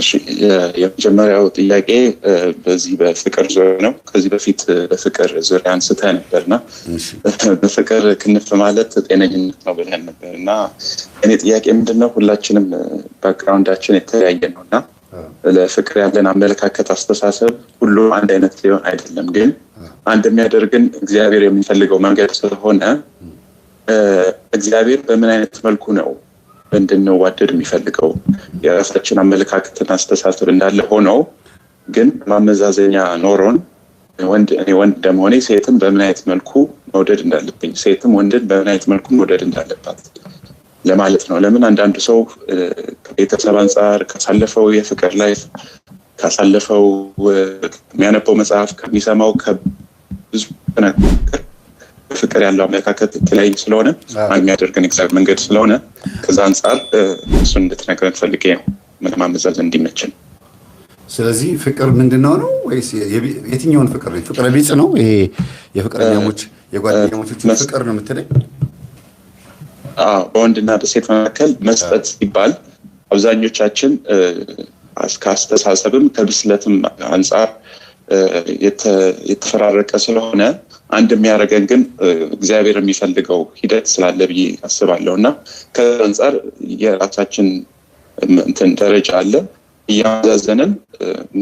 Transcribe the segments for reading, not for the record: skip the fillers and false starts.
እሺ የመጀመሪያው ጥያቄ በዚህ በፍቅር ዙሪያ ነው። ከዚህ በፊት በፍቅር ዙሪያ አንስተህ ነበርና በፍቅር ክንፍ ማለት ጤነኝነት ነው ብለን ነበርና እኔ ጥያቄ ምንድነው ሁላችንም ባክግራውንዳችን የተለያየ ነውና ለፍቅር ያለን አመለካከት አስተሳሰብ ሁሉ አንድ አይነት ሊሆን አይደለም። ግን አንድ የሚያደርግን እግዚአብሔር የሚፈልገው መንገድ ስለሆነ እግዚአብሔር በምን አይነት መልኩ ነው እንድንዋደድ የሚፈልገው የራሳችን አመለካከትና አስተሳሰብ እንዳለ ሆኖ ግን ማመዛዘኛ ኖሮን እኔ ወንድ እንደመሆኔ ሴትም በምን አይነት መልኩ መውደድ እንዳለብኝ ሴትም ወንድን በምን አይነት መልኩ መውደድ እንዳለባት ለማለት ነው። ለምን አንዳንዱ ሰው ከቤተሰብ አንፃር ካሳለፈው የፍቅር ላይፍ ካሳለፈው የሚያነበው መጽሐፍ ከሚሰማው ከብዙ ነገር ፍቅር ያለው አመለካከት የተለያየ ስለሆነ የሚያደርገን እግዚአብሔር መንገድ ስለሆነ ከዛ አንፃር እሱን እንድትነግረን ፈልጌ ነው ማመዛዘን እንዲመችን። ስለዚህ ፍቅር ምንድነው ነው ወይስ የትኛውን ፍቅር ነው? ፍቅር ቢጽ ነው ይሄ የፍቅረኛሞች የጓደኛሞች ፍቅር ነው የምትለኝ? በወንድና በሴት መካከል መስጠት ሲባል አብዛኞቻችን ከአስተሳሰብም ከብስለትም አንፃር የተፈራረቀ ስለሆነ አንድ የሚያደርገን ግን እግዚአብሔር የሚፈልገው ሂደት ስላለ ብዬ አስባለሁና ከዛ አንፃር የራሳችን እንትን ደረጃ አለ። እያመዛዘንን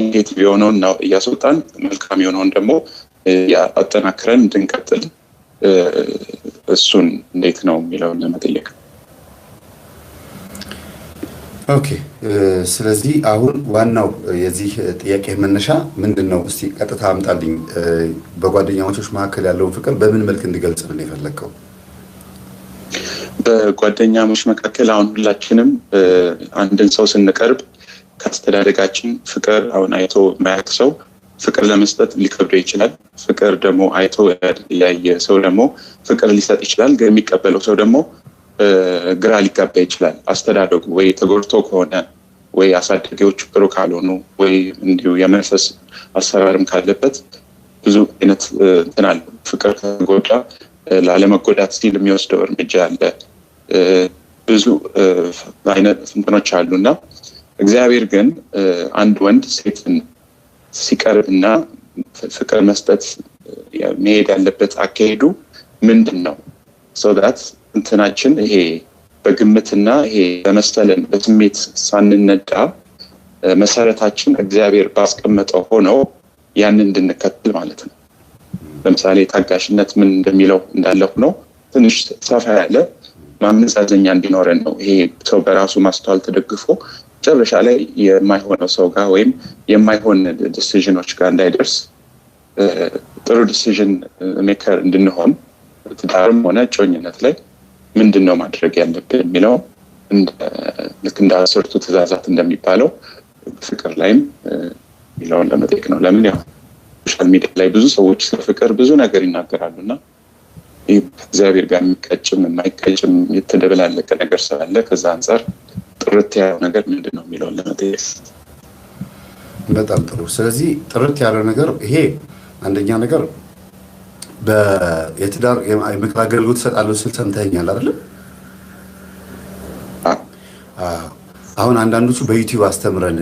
ኔጌቲቭ የሆነውን እያስወጣን መልካም የሆነውን ደግሞ አጠናክረን እንድንቀጥል እሱን እንዴት ነው የሚለውን ለመጠየቅ። ኦኬ ስለዚህ አሁን ዋናው የዚህ ጥያቄ መነሻ ምንድነው? እስቲ ቀጥታ አምጣልኝ። በጓደኛሞች መካከል ያለውን ፍቅር በምን መልክ እንዲገልጽ ነው የፈለከው? በጓደኛሞች መካከል አሁን ሁላችንም አንድን ሰው ስንቀርብ ከአስተዳደጋችን ፍቅር አሁን አይቶ የማያውቅ ሰው ፍቅር ለመስጠት ሊከብደው ይችላል። ፍቅር ደግሞ አይቶ ያየ ሰው ደግሞ ፍቅር ሊሰጥ ይችላል። ግን የሚቀበለው ሰው ደግሞ ግራ ሊጋባ ይችላል። አስተዳደጉ ወይ ተጎድቶ ከሆነ ወይ አሳዳጊዎቹ ጥሩ ካልሆኑ ወይ እንዲሁ የመንፈስ አሰራርም ካለበት ብዙ አይነት እንትን አለ። ፍቅር ከተጎዳ ላለመጎዳት ሲል የሚወስደው እርምጃ አለ። ብዙ አይነት እንትኖች አሉና እግዚአብሔር ግን አንድ ወንድ ሴትን ሲቀርብና ፍቅር መስጠት መሄድ ያለበት አካሄዱ ምንድን ነው? ሶዳት እንትናችን ይሄ በግምትና ይሄ በመሰለን በስሜት ሳንነዳ መሰረታችን እግዚአብሔር ባስቀመጠው ሆነው ያንን እንድንከተል ማለት ነው። ለምሳሌ ታጋሽነት ምን እንደሚለው እንዳለ ሆኖ ትንሽ ሰፋ ያለ ማመዛዘኛ እንዲኖረን ነው። ይሄ ሰው በራሱ ማስተዋል ተደግፎ መጨረሻ ላይ የማይሆነው ሰው ጋር ወይም የማይሆን ዲሲዥኖች ጋር እንዳይደርስ ጥሩ ዲሲዥን ሜከር እንድንሆን ትዳርም ሆነ ጮኝነት ላይ ምንድነው ማድረግ ያለብን የሚለው ልክ እንደ 10ቱ ትእዛዛት እንደሚባለው ፍቅር ላይም የሚለውን ለመጠየቅ ነው። ለምን ያው ሶሻል ሚዲያ ላይ ብዙ ሰዎች ስለ ፍቅር ብዙ ነገር ይናገራሉና እግዚአብሔር ጋር የሚቀጭም የማይቀጭም የተደበላለቀ ነገር ስላለ ከዛ አንፃር ጥርት ያለው ነገር ምንድነው የሚለውን ለመጠየቅ። በጣም ጥሩ። ስለዚህ ጥርት ያለው ነገር ይሄ አንደኛ ነገር በየትዳር የምክር አገልግሎት ሰጣለሁ ስል ሰምተኸኛል አይደል? አሁን አንዳንዶቹ በዩቲዩብ አስተምረን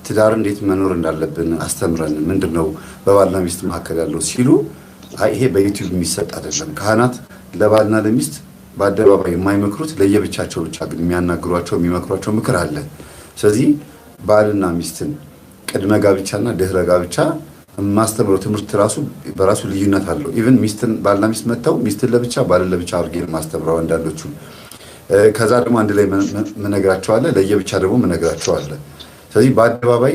ትዳር እንዴት መኖር እንዳለብን አስተምረን ምንድነው በባልና ሚስት መካከል ያለው ሲሉ ይሄ በዩቲዩብ የሚሰጥ አይደለም። ካህናት ለባልና ለሚስት በአደባባይ የማይመክሩት ለየብቻቸው ብቻ ግን የሚያናግሯቸው የሚመክሯቸው ምክር አለ። ስለዚህ ባልና ሚስትን ቅድመ ጋብቻና ድህረ ጋብቻ ማስተምረው ትምህርት ራሱ በራሱ ልዩነት አለው። ኢቭን ሚስትን ባልና ሚስት መተው ሚስትን ለብቻ ባልን ለብቻ አድርገን ማስተምረው አንዳንዶቹ። ከዛ ደግሞ አንድ ላይ መነግራቸው አለ፣ ለየብቻ ደግሞ መነግራቸው አለ። ስለዚህ በአደባባይ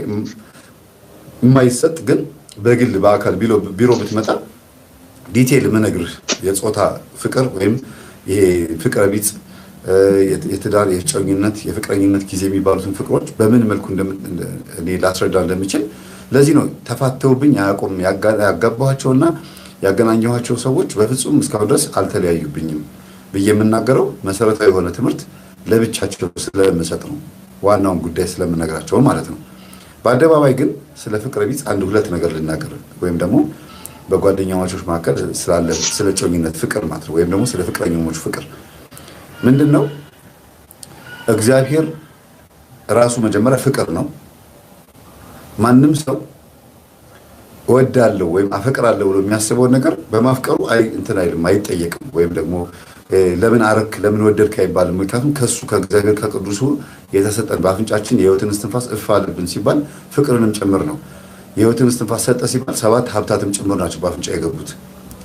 የማይሰጥ ግን በግል በአካል ቢሮ ብትመጣ ዲቴል መነግርህ የጾታ ፍቅር ወይም ይሄ ፍቅረ ቢጽ የትዳር የጮኝነት የፍቅረኝነት ጊዜ የሚባሉትን ፍቅሮች በምን መልኩ እኔ ላስረዳ እንደምችል ለዚህ ነው ተፋተውብኝ አያውቁም ያጋባኋቸውና ያገናኘኋቸው ሰዎች በፍጹም እስካሁን ድረስ አልተለያዩብኝም ብዬ የምናገረው መሰረታዊ የሆነ ትምህርት ለብቻቸው ስለምሰጥ ነው። ዋናውን ጉዳይ ስለምነግራቸው ማለት ነው። በአደባባይ ግን ስለ ፍቅረ ቢጽ አንድ ሁለት ነገር ልናገር ወይም ደግሞ በጓደኛሞች መካከል ስለ ጮኝነት ፍቅር ማለት ነው ወይም ደግሞ ስለ ፍቅረኛሞች ፍቅር ምንድነው? እግዚአብሔር ራሱ መጀመሪያ ፍቅር ነው። ማንም ሰው እወዳለሁ ወይም አፈቅራለሁ ብሎ የሚያስበውን ነገር በማፍቀሩ እንትን አይልም፣ አይጠየቅም። ወይም ደግሞ ለምን አረክ ለምን ወደድክ አይባልም። ምክንያቱም ከሱ ከእግዚአብሔር ከቅዱሱ የተሰጠን በአፍንጫችን የሕይወትን እስትንፋስ እፍ አለብን ሲባል ፍቅርንም ጭምር ነው። የሕይወትን እስትንፋስ ሰጠ ሲባል 7 ሀብታትም ጭምር ናቸው በአፍንጫ የገቡት።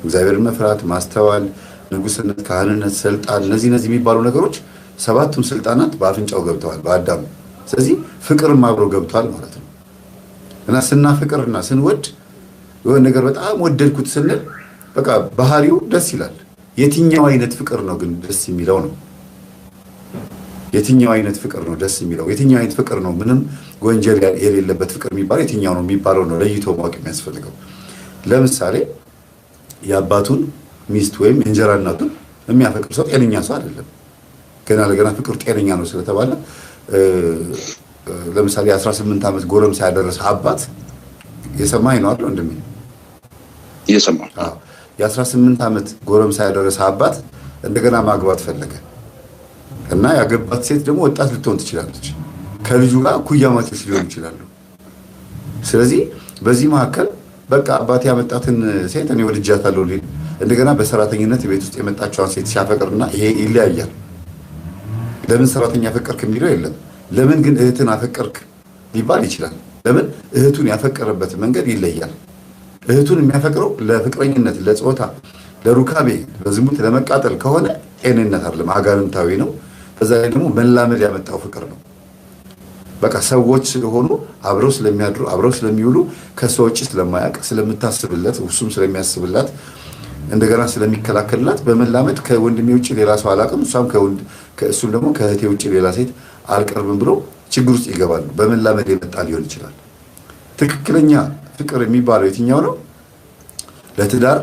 እግዚአብሔርን መፍራት፣ ማስተዋል፣ ንጉስነት፣ ካህንነት፣ ስልጣን፣ እነዚህ የሚባሉ ነገሮች 7ቱም ስልጣናት በአፍንጫው ገብተዋል በአዳም። ስለዚህ ፍቅርም አብሮ ገብቷል ማለት ነው። እና ስናፍቅርና ስንወድ የሆነ ነገር በጣም ወደድኩት ስንል በቃ ባህሪው ደስ ይላል። የትኛው አይነት ፍቅር ነው ግን ደስ የሚለው ነው? የትኛው አይነት ፍቅር ነው ደስ የሚለው? የትኛው አይነት ፍቅር ነው ምንም ወንጀል የሌለበት ፍቅር የሚባለው የትኛው ነው የሚባለው ነው ለይቶ ማወቅ የሚያስፈልገው። ለምሳሌ የአባቱን ሚስት ወይም የእንጀራ እናቱን የሚያፈቅር ሰው ጤነኛ ሰው አይደለም። ገና ለገና ፍቅር ጤነኛ ነው ስለተባለ ለምሳሌ 18 ዓመት ጎረምሳ ያደረሰ አባት የሰማኝ ነው አይደል? እንደምን እየሰማሁ የ18 ዓመት ጎረምሳ ያደረሰ አባት እንደገና ማግባት ፈለገ እና ያገባት ሴት ደግሞ ወጣት ልትሆን ትችላለች። ከልጁ ጋር እኩያ ማቾች ሊሆኑ ይችላሉ። ስለዚህ በዚህ መካከል በቃ አባት ያመጣትን ሴት እኔ ወድጃታለሁ ሊል እንደገና በሰራተኝነት ቤት ውስጥ የመጣችውን ሴት ሲያፈቅርና ይሄ ይለያያል። ለምን ሰራተኛ አፈቀርክ የሚለው የለም። ለምን ግን እህትን አፈቀርክ ሊባል ይችላል። ለምን እህቱን ያፈቀረበት መንገድ ይለያል። እህቱን የሚያፈቅረው ለፍቅረኝነት፣ ለጾታ፣ ለሩካቤ፣ በዝሙት ለመቃጠል ከሆነ ጤንነት አይደለም፣ አጋንንታዊ ነው። በዛ ላይ ደግሞ መላመድ ያመጣው ፍቅር ነው። በቃ ሰዎች ስለሆኑ አብረው ስለሚያድሩ አብረው ስለሚውሉ ከሰው ውጭ ስለማያውቅ ስለምታስብለት እሱም ስለሚያስብላት እንደገና ስለሚከላከልላት በመላመድ ከወንድሜ ውጭ ሌላ ሰው አላውቅም እሱም ደግሞ ከእህቴ ውጭ ሌላ ሴት አልቀርብም ብሎ ችግር ውስጥ ይገባሉ። በመላመድ የመጣ ሊሆን ይችላል። ትክክለኛ ፍቅር የሚባለው የትኛው ነው? ለትዳር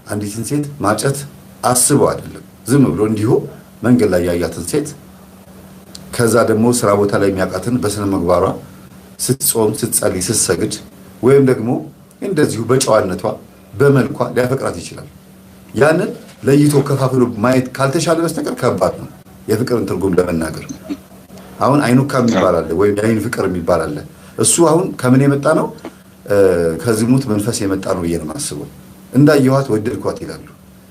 አንዲትን ሴት ማጨት አስበው አይደለም፣ ዝም ብሎ እንዲሁ መንገድ ላይ ያያትን ሴት ከዛ ደግሞ ስራ ቦታ ላይ የሚያውቃትን በስነ ምግባሯ ስትጾም፣ ስትጸልይ፣ ስትሰግድ ወይም ደግሞ እንደዚሁ በጨዋነቷ በመልኳ ሊያፈቅራት ይችላል። ያንን ለይቶ ከፋፍሎ ማየት ካልተሻለ በስተቀር ከባድ ነው የፍቅርን ትርጉም ለመናገር። አሁን አይኑካ የሚባል አለ ወይም የአይን ፍቅር የሚባል አለ። እሱ አሁን ከምን የመጣ ነው? ከዝሙት መንፈስ የመጣ ነው ብዬ ነው የማስበው። እንዳየኋት ወደድኳት ይላሉ።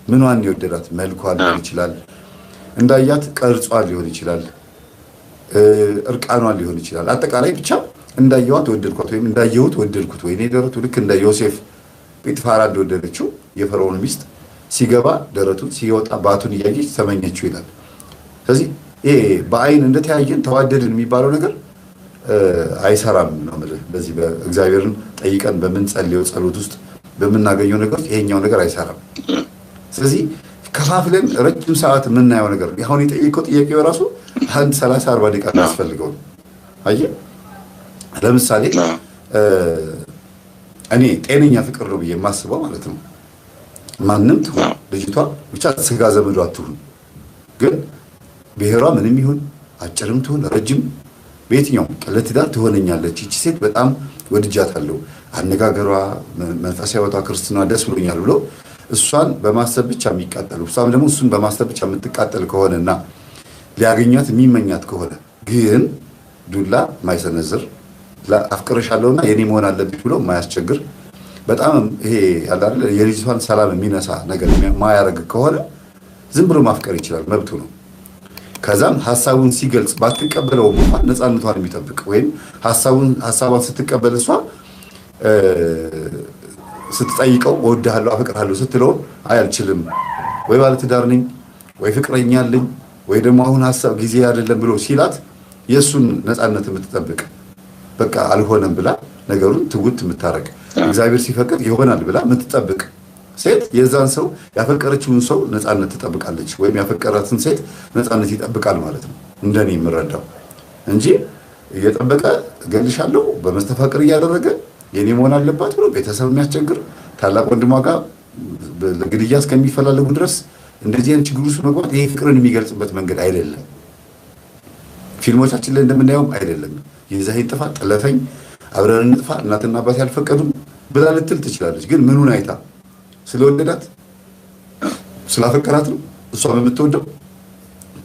ምኗን የወደዳት? መልኳን ሊሆን ይችላል፣ እንዳያት ቀርጿን ሊሆን ይችላል፣ እርቃኗን ሊሆን ይችላል። አጠቃላይ ብቻ እንዳየኋት ወደድኳት ወይም እንዳየሁት ወደድኩት። ወይኔ ደረቱ ልክ እንደ ዮሴፍ ጲጥፋራ እንደወደደችው የፈርዖን ሚስት ሲገባ ደረቱን ሲወጣ ባቱን እያየች ተመኘችው ይላል። ስለዚህ ይሄ በአይን እንደተያየን ተዋደድን የሚባለው ነገር አይሰራም ነው የምልህ። በዚህ በእግዚአብሔርን ጠይቀን በምንጸልየው ጸሎት ውስጥ በምናገኘው ነገር ይሄኛው ነገር አይሰራም። ስለዚህ ከፋፍለን ረጅም ሰዓት የምናየው ነገር አሁን የጠየቀው ጥያቄ በራሱ 30-40 ደቂቃ ያስፈልገው። አየህ ለምሳሌ እኔ ጤነኛ ፍቅር ነው ብዬ የማስበው ማለት ነው ማንም ትሁን ልጅቷ ብቻ ስጋ ዘመዷ አትሁን፣ ግን ብሔሯ ምንም ይሁን አጭርም ትሁን ረጅም በየትኛውም ለትዳር ትሆነኛለች ይቺ ሴት በጣም ወድጃታለሁ፣ አነጋገሯ፣ መንፈሳዊ ሕይወቷ፣ ክርስትና ደስ ብሎኛል ብሎ እሷን በማሰብ ብቻ የሚቃጠሉ እሷም ደግሞ እሱን በማሰብ ብቻ የምትቃጠል ከሆነና ሊያገኛት የሚመኛት ከሆነ ግን ዱላ ማይሰነዝር አፍቅርሻለሁና የኔ መሆን አለብኝ ብሎ ማያስቸግር በጣም ይሄ ያለ አይደል የልጅቷን ሰላም የሚነሳ ነገር ማያረግ ከሆነ ዝም ብሎ ማፍቀር ይችላል፣ መብቱ ነው። ከዛም ሐሳቡን ሲገልጽ ባትቀበለው እንኳን ነፃነቷን የሚጠብቅ ወይም ሐሳቧን ስትቀበል እሷ ስትጠይቀው እወድሃለሁ አፈቅርሃለሁ ስትለው አይ አልችልም ወይ ባለትዳር ነኝ ወይ ፍቅረኛ አለኝ ወይ ደግሞ አሁን ሐሳብ ጊዜ አይደለም ብሎ ሲላት የሱን ነፃነት የምትጠብቅ በቃ አልሆነም ብላ ነገሩን ትውት የምታረግ እግዚአብሔር ሲፈቅድ ይሆናል ብላ የምትጠብቅ ሴት የዛን ሰው ያፈቀረችውን ሰው ነፃነት ትጠብቃለች ወይም ያፈቀራትን ሴት ነፃነት ይጠብቃል ማለት ነው እንደኔ የምረዳው እንጂ እየጠበቀ እገልሻለሁ በመስተፋቅር እያደረገ የኔ መሆን አለባት ብሎ ቤተሰብ የሚያስቸግር ታላቅ ወንድሟ ጋር ለግድያ እስከሚፈላለጉ ድረስ እንደዚህ አይነት ችግር ውስጥ መግባት ይሄ ፍቅርን የሚገልጽበት መንገድ አይደለም። ፊልሞቻችን ላይ እንደምናየውም አይደለም። የዛሄ ጥፋ ጠለፈኝ አብረን እንጥፋ እናትና አባት ያልፈቀዱም ብላ ልትል ትችላለች። ግን ምኑን አይታ ስለወደዳት ስላፈቀራት ነው እሷ በምትወደው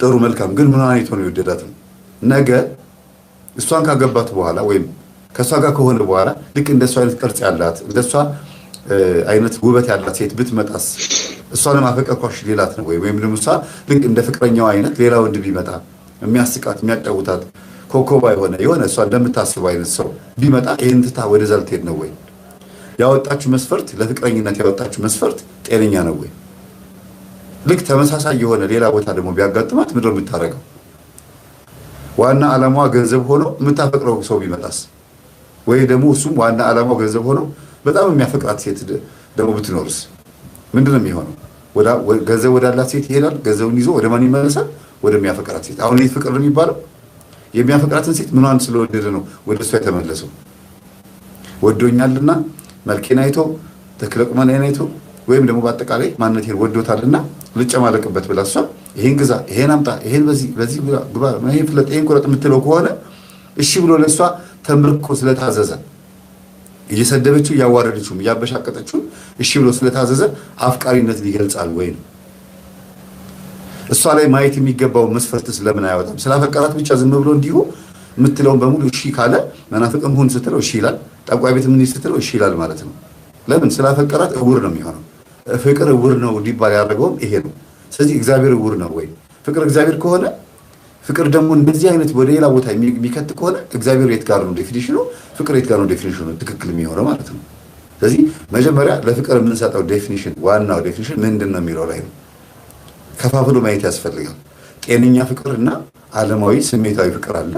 ጥሩ መልካም። ግን ምኑን አይቶ ነው የወደዳት ነው? ነገ እሷን ካገባት በኋላ ወይም ከሷ ጋር ከሆነ በኋላ ልክ እንደሷ አይነት ቅርጽ ያላት እንደሷ አይነት ውበት ያላት ሴት ብትመጣስ እሷንም አፈቀርኳሽ ሌላት ነው ወይም ደግሞ እሷ ልክ እንደ ፍቅረኛው አይነት ሌላ ወንድ ቢመጣ የሚያስቃት የሚያጫውታት ኮኮባ የሆነ እሷ እንደምታስበው አይነት ሰው ቢመጣ ይሄን ትታ ወደዛ ልትሄድ ነው ወይ? ያወጣችሁ መስፈርት ለፍቅረኝነት ያወጣችሁ መስፈርት ጤነኛ ነው ወይ? ልክ ተመሳሳይ የሆነ ሌላ ቦታ ደግሞ ቢያጋጥማት ምንድን ነው የምታደርገው? ዋና ዓላማዋ ገንዘብ ሆኖ የምታፈቅረው ሰው ቢመጣስ? ወይ ደግሞ እሱም ዋና ዓላማው ገንዘብ ሆኖ በጣም የሚያፈቅራት ሴት ደግሞ ብትኖርስ ምንድን ነው የሚሆነው? ገንዘብ ወዳላት ሴት ይሄዳል። ገንዘቡን ይዞ ወደ ማን ይመለሳል? ወደሚያፈቅራት ሴት። አሁን ይህ ፍቅር ነው የሚባለው? የሚያፈቅራትን ሴት ምኗን ስለወደደ ነው ወደ እሷ የተመለሰው? ወዶኛልና መልኬን አይቶ ተክለ ቁመናዬን አይቶ ወይም ደግሞ በአጠቃላይ ማንነቴን ወዶታልና ልጨማለቅበት ብላ እሷ ይሄን ግዛ፣ ይሄን አምጣ፣ ይሄን በዚህ ግባ፣ ይሄን ፍለጥ፣ ይሄን ቁረጥ የምትለው ከሆነ እሺ ብሎ ለእሷ ተንበርክኮ ስለታዘዘ እየሰደበችው እያዋረደችው እያበሻቀጠችው እሺ ብሎ ስለታዘዘ አፍቃሪነት ሊገልጻል ወይ ነው? እሷ ላይ ማየት የሚገባው መስፈርት ስለምን አያወጣም? ስላፈቀራት ብቻ ዝም ብሎ እንዲሁ የምትለውን በሙሉ እሺ ካለ መናፍቅም ሁን ስትለው እሺ ይላል። ጠቋይ ቤት ምን ስትለው እሺ ይላል ማለት ነው። ለምን? ስላፈቀራት እውር ነው የሚሆነው። ፍቅር እውር ነው እንዲባል ያደረገውም ይሄ ነው። ስለዚህ እግዚአብሔር እውር ነው ወይ? ፍቅር እግዚአብሔር ከሆነ ፍቅር ደግሞ እንደዚህ አይነት ወደ ሌላ ቦታ የሚከት ከሆነ እግዚአብሔር የት ጋር ነው ዴፊኒሽኑ? ፍቅር የት ጋር ነው ዴፊኒሽኑ ትክክል የሚሆነው ማለት ነው። ስለዚህ መጀመሪያ ለፍቅር የምንሰጠው ዴፊኒሽን ዋናው ዴፊኒሽን ምንድን ነው የሚለው ላይ ነው ከፋፍሎ ማየት ያስፈልጋል። ጤነኛ ፍቅር እና ዓለማዊ ስሜታዊ ፍቅር አለ።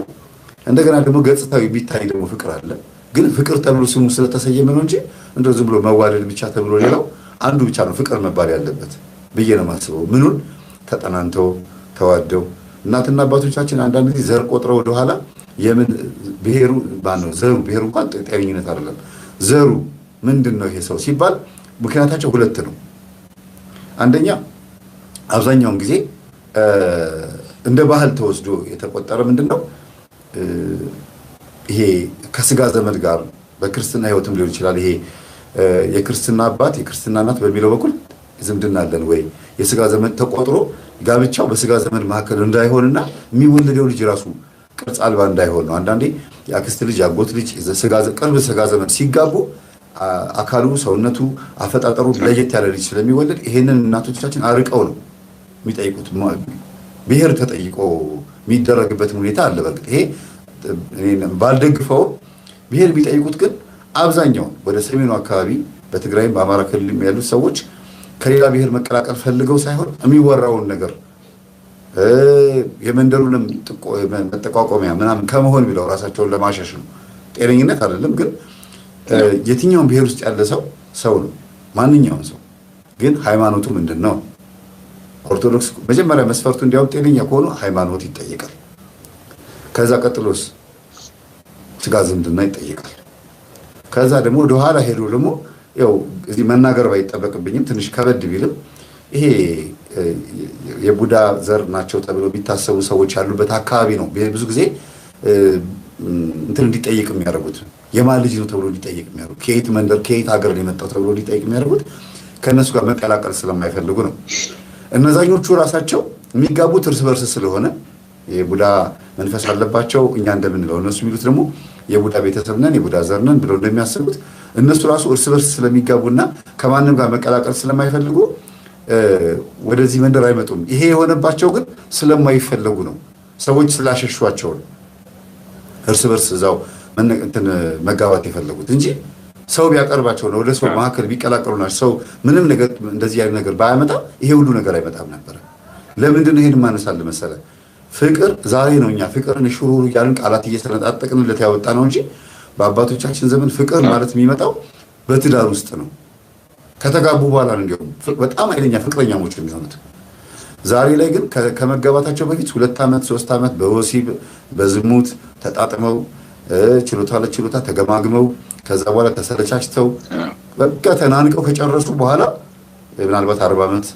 እንደገና ደግሞ ገጽታዊ ቢታይ ደግሞ ፍቅር አለ። ግን ፍቅር ተብሎ ስሙ ስለተሰየመ ነው እንጂ እንደው ዝም ብሎ መዋደድ ብቻ ተብሎ ሌላው አንዱ ብቻ ነው ፍቅር መባል ያለበት ብዬ ነው የማስበው። ምኑን ተጠናንተው ተዋደው እናትና አባቶቻችን አንዳንድ ጊዜ ዘር ቆጥረው ወደኋላ የምን ብሔሩ ባነው ዘሩ ብሔሩ እንኳን ጤነኝነት አይደለም ዘሩ ምንድን ነው ይሄ ሰው ሲባል ምክንያታቸው ሁለት ነው። አንደኛ አብዛኛውን ጊዜ እንደ ባህል ተወስዶ የተቆጠረ ምንድን ነው ይሄ ከስጋ ዘመድ ጋር በክርስትና ሕይወትም ሊሆን ይችላል። ይሄ የክርስትና አባት የክርስትና እናት በሚለው በኩል ዝምድና አለን ወይ የስጋ ዘመድ ተቆጥሮ ጋብቻው በስጋ ዘመድ መካከል እንዳይሆንና የሚወለደው ልጅ ራሱ ቅርጽ አልባ እንዳይሆን ነው። አንዳንዴ የአክስት ልጅ የአጎት ልጅ ቅርብ ስጋ ዘመድ ሲጋቡ አካሉ ሰውነቱ አፈጣጠሩ ለየት ያለ ልጅ ስለሚወለድ ይሄንን እናቶቻችን አርቀው ነው የሚጠይቁት። ብሔር ተጠይቆ የሚደረግበት ሁኔታ አለ። በርግጥ ይሄ ባልደግፈው ብሔር ቢጠይቁት ግን አብዛኛው ወደ ሰሜኑ አካባቢ በትግራይም በአማራ ክልል ያሉት ሰዎች ከሌላ ብሔር መቀላቀል ፈልገው ሳይሆን የሚወራውን ነገር የመንደሩንም መጠቋቋሚያ ምናምን ከመሆን ብለው ራሳቸውን ለማሸሽ ነው። ጤነኝነት አይደለም። ግን የትኛውም ብሔር ውስጥ ያለ ሰው ነው። ማንኛውም ሰው ግን ሃይማኖቱ ምንድን ነው? ኦርቶዶክስ መጀመሪያ መስፈርቱ እንዲያውም ጤነኛ ከሆኑ ሃይማኖት ይጠይቃል። ከዛ ቀጥሎስ ስጋ ዝምድና ይጠይቃል። ከዛ ደግሞ ወደኋላ ሄዶ ደግሞ ያው እዚህ መናገር ባይጠበቅብኝም ትንሽ ከበድ ቢልም ይሄ የቡዳ ዘር ናቸው ተብሎ ቢታሰቡ ሰዎች ያሉበት አካባቢ ነው ብዙ ጊዜ እንትን እንዲጠይቅ የሚያደርጉት። የማን ልጅ ነው ተብሎ እንዲጠይቅ የሚያደርጉት፣ ከየት መንደር ከየት ሀገር ነው የመጣው ተብሎ እንዲጠይቅ የሚያደርጉት ከእነሱ ጋር መቀላቀል ስለማይፈልጉ ነው። እነዛኞቹ ራሳቸው የሚጋቡት እርስ በርስ ስለሆነ የቡዳ መንፈስ አለባቸው እኛ እንደምንለው፣ እነሱ የሚሉት ደግሞ የቡዳ ቤተሰብ ነን የቡዳ ዘር ነን ብለው እንደሚያስቡት እነሱ ራሱ እርስ በርስ ስለሚጋቡና ከማንም ጋር መቀላቀል ስለማይፈልጉ ወደዚህ መንደር አይመጡም። ይሄ የሆነባቸው ግን ስለማይፈለጉ ነው። ሰዎች ስላሸሿቸው ነው እርስ በርስ እዛው መጋባት የፈለጉት እንጂ ሰው ቢያቀርባቸው ነው ወደ ሰው መካከል ቢቀላቀሉ ናቸው። ሰው ምንም ነገር እንደዚህ ያለ ነገር ባያመጣ ይሄ ሁሉ ነገር አይመጣም ነበር። ለምንድን ነው ይሄን ማነሳል መሰለ? ፍቅር ዛሬ ነው እኛ ፍቅርን ሽሩሩ ያልን ቃላት እየተነጣጠቅንለት ያወጣ ነው እንጂ በአባቶቻችን ዘመን ፍቅር ማለት የሚመጣው በትዳር ውስጥ ነው። ከተጋቡ በኋላ ነው እንዲሁም በጣም ኃይለኛ ፍቅረኛሞች የሚሆኑት። ዛሬ ላይ ግን ከመጋባታቸው በፊት 2 ዓመት 3 ዓመት በወሲብ በዝሙት ተጣጥመው ችሎታ ለችሎታ ተገማግመው ከዛ በኋላ ተሰለቻችተው በቃ ተናንቀው ከጨረሱ በኋላ ምናልባት 40 ዓመት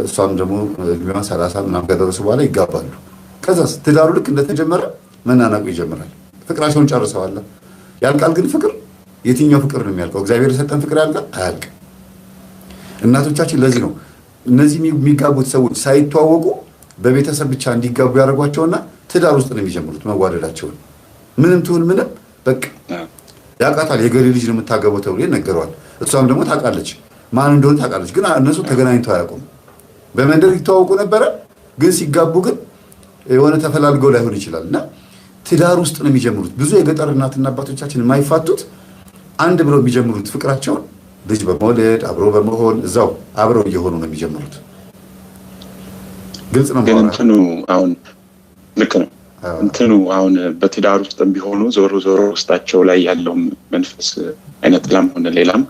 እሷም ደግሞ እድሜዋ 30 ምናምን ከደረሱ በኋላ ይጋባሉ። ከዛ ትዳሩ ልክ እንደተጀመረ መናናቁ ይጀምራል። ፍቅራቸውን ጨርሰዋል። ያልቃል። ግን ፍቅር የትኛው ፍቅር ነው የሚያልቀው? እግዚአብሔር የሰጠን ፍቅር ያልቃል? አያልቅም። እናቶቻችን ለዚህ ነው እነዚህ የሚጋቡት ሰዎች ሳይተዋወቁ በቤተሰብ ብቻ እንዲጋቡ ያደርጓቸውና ትዳር ውስጥ ነው የሚጀምሩት መዋደዳቸውን። ምንም ትሁን ምንም በቃ ያውቃታል። የገሌ ልጅ ነው የምታገበው ተብሎ ይነገረዋል። እሷም ደግሞ ታውቃለች፣ ማን እንደሆነ ታውቃለች። ግን እነሱ ተገናኝተው አያውቁም። በመንደር ይተዋወቁ ነበረ፣ ግን ሲጋቡ ግን የሆነ ተፈላልገው ላይሆን ይችላል። እና ትዳር ውስጥ ነው የሚጀምሩት። ብዙ የገጠር እናትና አባቶቻችን የማይፋቱት አንድ ብለው የሚጀምሩት ፍቅራቸውን ልጅ በመውለድ አብሮ በመሆን እዛው አብረው እየሆኑ ነው የሚጀምሩት። ግልጽ ነው። ግን እንትኑ አሁን ልክ ነው። እንትኑ አሁን በትዳር ውስጥ ቢሆኑ ዞሮ ዞሮ ውስጣቸው ላይ ያለው መንፈስ አይነት ጥላም ሆነ ሌላም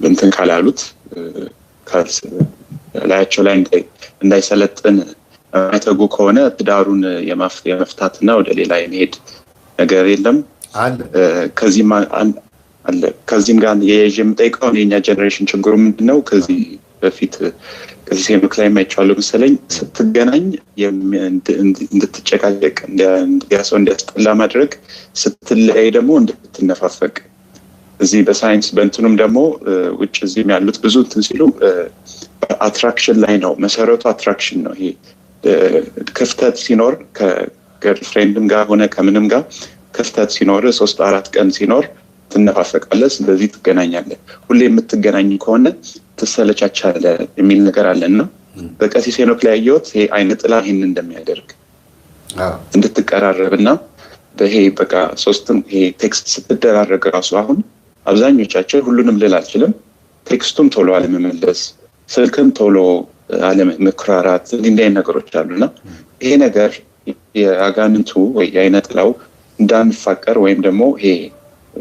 እንትን ካላሉት ላያቸው ላይ እንዳይሰለጥን አይተጉ ከሆነ ትዳሩን የመፍታትና ወደ ሌላ የመሄድ ነገር የለም አለ። ከዚህም ጋር የምጠይቀው የኛ ጀኔሬሽን ችግሩ ምንድነው? ከዚህ በፊት ከዚህ ሴምክ ላይ የማይቻለው መሰለኝ ስትገናኝ እንድትጨቃጨቅ ሰው እንዲያስጠላ ማድረግ፣ ስትለያይ ደግሞ እንድትነፋፈቅ። እዚህ በሳይንስ በእንትኑም ደግሞ ውጭ እዚህም ያሉት ብዙ እንትን ሲሉ አትራክሽን ላይ ነው መሰረቱ። አትራክሽን ነው። ይሄ ክፍተት ሲኖር ከገርልፍሬንድም ጋር ሆነ ከምንም ጋር ክፍተት ሲኖር 3-4 ቀን ሲኖር ትነፋፈቃለህ፣ ስለዚህ ትገናኛለህ። ሁሌ የምትገናኝ ከሆነ ትሰለቻቻለህ የሚል ነገር አለና በቀሲስ ሄኖክ ላይ ያየሁት ይሄ አይነ ጥላ ይሄን እንደሚያደርግ እንድትቀራረብና በይሄ በቃ ሶስትም ይሄ ቴክስት ስትደራረግ ራሱ አሁን አብዛኞቻችን ሁሉንም ልል አልችልም፣ ቴክስቱም ቶሎ አለመመለስ፣ ስልክም ቶሎ አለመክራራት፣ እንዲህ ነገሮች አሉና ይሄ ነገር የአጋንንቱ ወይ የአይነ ጥላው እንዳንፋቀር ወይም ደግሞ ይሄ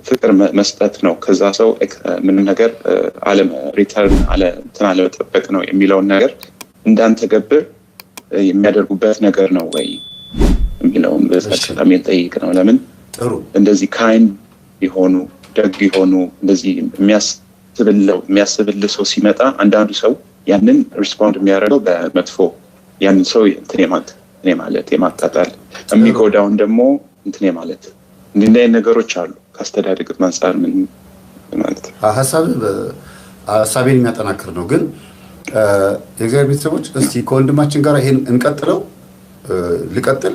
ፍቅር መስጠት ነው ከዛ ሰው ምንም ነገር ሪተርን አለመጠበቅ ነው የሚለውን ነገር እንዳንተገብር የሚያደርጉበት ነገር ነው ወይ የሚለውን በጣም ጠይቅ ነው። ለምን እንደዚህ ካይንድ የሆኑ ደግ የሆኑ እንደዚህ የሚያስብል ሰው ሲመጣ አንዳንዱ ሰው ያንን ሪስፖንድ የሚያደርገው በመጥፎ ያንን ሰው እንትን ማለት የማጣጣል የሚጎዳውን ደግሞ እንትን ማለት እንዲህ ነገሮች አሉ። ከአስተዳደግ አንፃር ምን ማለት ነው? ሀሳቤን የሚያጠናክር ነው። ግን የእግዚአብሔር ቤተሰቦች እስቲ ከወንድማችን ጋር ይሄን እንቀጥለው። ልቀጥል?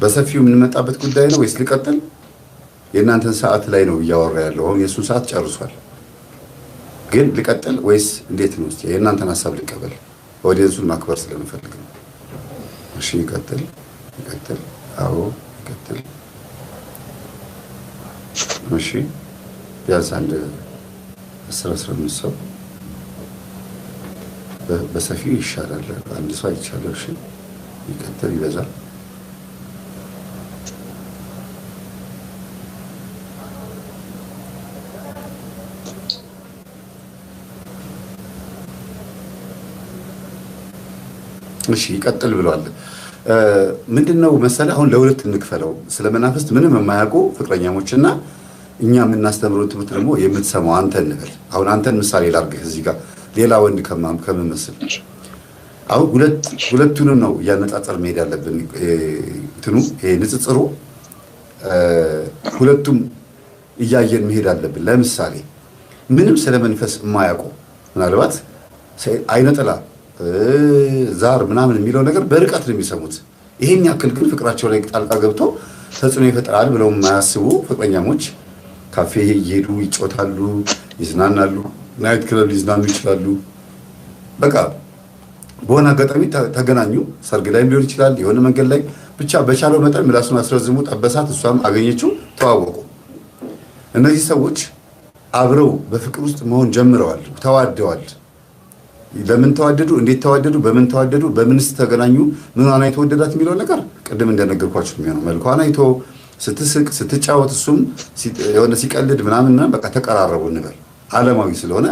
በሰፊው የምንመጣበት ጉዳይ ነው ወይስ ልቀጥል? የእናንተን ሰዓት ላይ ነው እያወራ ያለው። አሁን የእሱን ሰዓት ጨርሷል። ግን ልቀጥል ወይስ እንዴት ነው? እስቲ የእናንተን ሀሳብ ልቀበል። ኦዲየንሱን ማክበር ስለምፈልግ ነው። እሺ ይቀጥል። አዎ ይቀጥል። እሺ ቢያንስ አንድ 10-15 ሰው በሰፊው ይሻላል። አንድ ሰው አይቻልም። እሺ ይቀጥል። ይበዛል። እሺ ይቀጥል ብለዋል። ምንድነው መሰለህ አሁን ለሁለት እንክፈለው። ስለ መናፍስት ምንም የማያውቁ ፍቅረኛሞችና እኛ የምናስተምረው ትምህርት ደግሞ የምትሰማው አንተ እንበል። አሁን አንተን ምሳሌ ላድርግህ እዚህ ጋር ሌላ ወንድ ከምመስል። አሁን ሁለቱንም ነው እያነጻጸር መሄድ ያለብን። እንትኑ ይሄ ንጽጽሩ ሁለቱም እያየን መሄድ አለብን። ለምሳሌ ምንም ስለ መንፈስ የማያውቁ ምናልባት አይነጥላ ዛር ምናምን የሚለው ነገር በርቀት ነው የሚሰሙት። ይሄን ያክል ግን ፍቅራቸው ላይ ጣልቃ ገብቶ ተጽዕኖ ይፈጥራል ብለው የማያስቡ ፍቅረኛሞች ካፌ እየሄዱ ይጮታሉ፣ ይዝናናሉ፣ ናይት ክለብ ሊዝናኑ ይችላሉ። በቃ በሆነ አጋጣሚ ተገናኙ፣ ሰርግ ላይም ሊሆን ይችላል፣ የሆነ መንገድ ላይ ብቻ በቻለው መጠን ምላሱን አስረዝሙ፣ ጠበሳት፣ እሷም አገኘችው፣ ተዋወቁ። እነዚህ ሰዎች አብረው በፍቅር ውስጥ መሆን ጀምረዋል፣ ተዋደዋል። ለምን ተዋደዱ? እንዴት ተዋደዱ? በምን ተዋደዱ? በምንስ ተገናኙ? ምኗን አይቶ ወደዳት የሚለው ነገር ቅድም እንደነገርኳችሁ የሚሆነው መልኳን አይቶ ስትስቅ ስትጫወት፣ እሱም የሆነ ሲቀልድ ምናምን በቃ ተቀራረቡ እንበል። ዓለማዊ ስለሆነ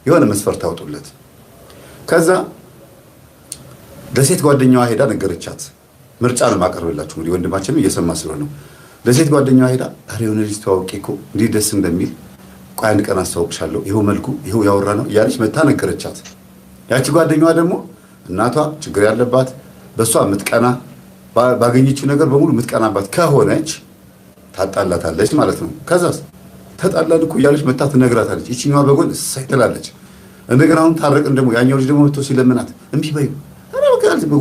የሆነ መስፈርት አውጡለት። ከዛ ለሴት ጓደኛዋ ሄዳ ነገረቻት። ምርጫ ነው ማቀርብላችሁ እንግዲህ ወንድማችንም እየሰማ ስለሆነ ለሴት ጓደኛዋ ሄዳ አሬ የሆነ ልጅ ተዋውቄ እኮ እንዲህ ደስ እንደሚል ቆይ አንድ ቀን አስተዋውቅሻለሁ፣ ይኸው መልኩ ይኸው ያወራ ነው እያለች መታ ነገረቻት። ያቺ ጓደኛዋ ደግሞ እናቷ ችግር ያለባት በእሷ የምትቀና ባገኘችው ነገር በሙሉ የምትቀናባት ከሆነች ታጣላታለች ማለት ነው። ከዛስ ተጣላን እኮ እያለች መታ ትነግራታለች። ይችኛዋ በጎን እሰይ ትላለች። እንደገና አሁን ታረቅን ደግሞ ያኛው ልጅ ደግሞ መጥቶ ሲለምናት እምቢ በይው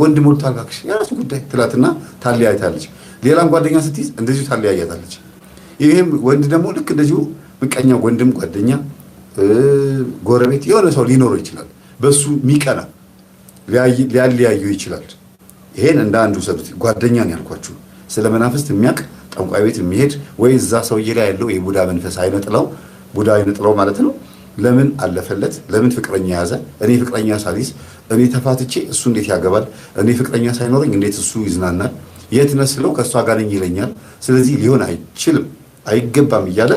ወንድ ሞልቷል እባክሽ የራሱ ጉዳይ ትላትና ታለያይታለች። ሌላም ጓደኛ ስትይዝ እንደዚሁ ታለያያታለች። ይህም ወንድ ደግሞ ልክ እንደዚሁ ምቀኛ ወንድም ጓደኛ፣ ጎረቤት የሆነ ሰው ሊኖረው ይችላል። በሱ ሚቀና ሊያለያዩ ይችላል። ይሄን እንደ አንዱ ሰዱት። ጓደኛ ነው ያልኳችሁ። ስለ መናፍስት የሚያውቅ ጠንቋይ ቤት የሚሄድ ወይ እዛ ሰውዬ ላይ ያለው የቡዳ መንፈስ አይነጥለው፣ ቡዳ አይነጥለው ማለት ነው። ለምን አለፈለት? ለምን ፍቅረኛ ያዘ? እኔ ፍቅረኛ ሳሊስ እኔ ተፋትቼ እሱ እንዴት ያገባል? እኔ ፍቅረኛ ሳይኖረኝ እንዴት እሱ ይዝናናል? የት ነህ ስለው ከእሷ ጋር ነኝ ይለኛል። ስለዚህ ሊሆን አይችልም አይገባም እያለ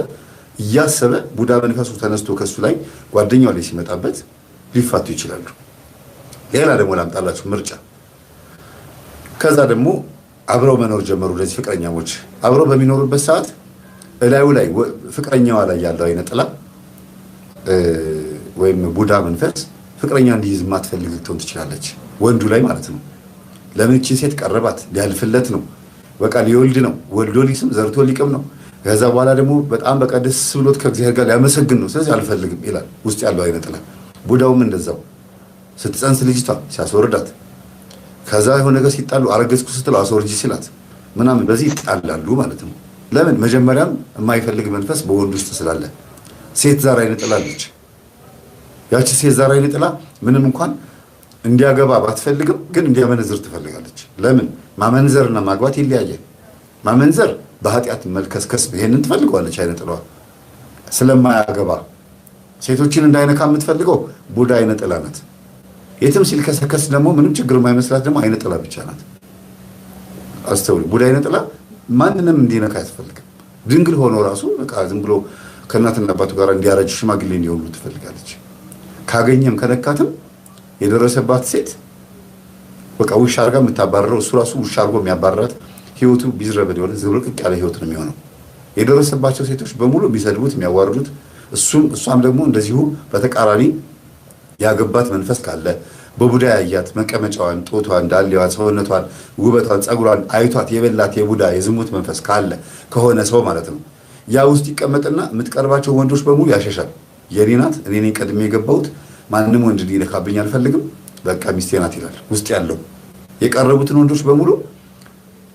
እያሰበ ቡዳ መንፈሱ ተነስቶ ከሱ ላይ ጓደኛው ላይ ሲመጣበት ሊፋቱ ይችላሉ። ሌላ ደግሞ ላምጣላችሁ ምርጫ። ከዛ ደግሞ አብረው መኖር ጀመሩ። ለዚህ ፍቅረኛሞች አብረው በሚኖሩበት ሰዓት እላዩ ላይ ፍቅረኛዋ ላይ ያለው አይነ ጥላ ወይም ቡዳ መንፈስ ፍቅረኛ እንዲይዝ የማትፈልግ ልትሆን ትችላለች፣ ወንዱ ላይ ማለት ነው። ለምን እቺ ሴት ቀረባት? ሊያልፍለት ነው፣ በቃ ሊወልድ ነው፣ ወልዶ ሊስም ዘርቶ ሊቅም ነው። ከዛ በኋላ ደግሞ በጣም በቃ ደስ ብሎት ከእግዚአብሔር ጋር ሊያመሰግን ነው። ስለዚህ አልፈልግም ይላል ውስጥ ያለው አይነ ጥላ። ቡዳውም እንደዛው ስትጸንስ ልጅቷ ሲያስወርዳት፣ ከዛ የሆነ ነገር ሲጣሉ አረገዝኩ ስትለው አስወርጂ ሲላት ምናምን በዚህ ይጣላሉ ማለት ነው። ለምን? መጀመሪያም የማይፈልግ መንፈስ በወንድ ውስጥ ስላለ። ሴት ዛር አይነ ጥላ አለች። ያቺ ሴት ዛር አይነ ጥላ ምንም እንኳን እንዲያገባ ባትፈልግም ግን እንዲያመነዝር ትፈልጋለች። ለምን? ማመንዘርና ማግባት ይለያያል። ማመንዘር በኃጢአት መልከስከስ ይሄንን ትፈልገዋለች አይነ ጥላዋ ስለማያገባ። ሴቶችን እንዳይነካ የምትፈልገው ቡዳ አይነ ጥላ ናት። የትም ሲልከሰከስ ደግሞ ምንም ችግር የማይመስላት ደግሞ አይነ ጥላ ብቻ ናት። አስተውሉ። ቡዳ አይነ ጥላ ማንንም እንዲነካ አትፈልግም። ድንግል ሆኖ ራሱ በቃ ዝም ብሎ ከእናትና አባቱ ጋር እንዲያረጅ ሽማግሌ እንዲሆኑ ትፈልጋለች። ካገኘም ከነካትም የደረሰባት ሴት በቃ ውሻ አድርጋ የምታባረረው እሱ ራሱ ውሻ አድርጎ የሚያባረራት ህይወቱ ቢዝረበድ የሆነ ዝብርቅቅ ያለ ህይወት ነው የሚሆነው። የደረሰባቸው ሴቶች በሙሉ የሚሰድቡት የሚያዋርዱት፣ እሷም ደግሞ እንደዚሁ በተቃራኒ ያገባት መንፈስ ካለ በቡዳ ያያት መቀመጫዋን፣ ጦቷን፣ ዳሌዋን፣ ሰውነቷን፣ ውበቷን፣ ፀጉሯን አይቷት የበላት የቡዳ የዝሙት መንፈስ ካለ ከሆነ ሰው ማለት ነው ያ ውስጥ ይቀመጥና የምትቀርባቸው ወንዶች በሙሉ ያሸሻል። የኔ ናት፣ እኔ ነኝ ቀድሜ የገባሁት፣ ማንም ወንድ ሊነካብኝ አልፈልግም፣ በቃ ሚስቴ ናት ይላል። ውስጥ ያለው የቀረቡትን ወንዶች በሙሉ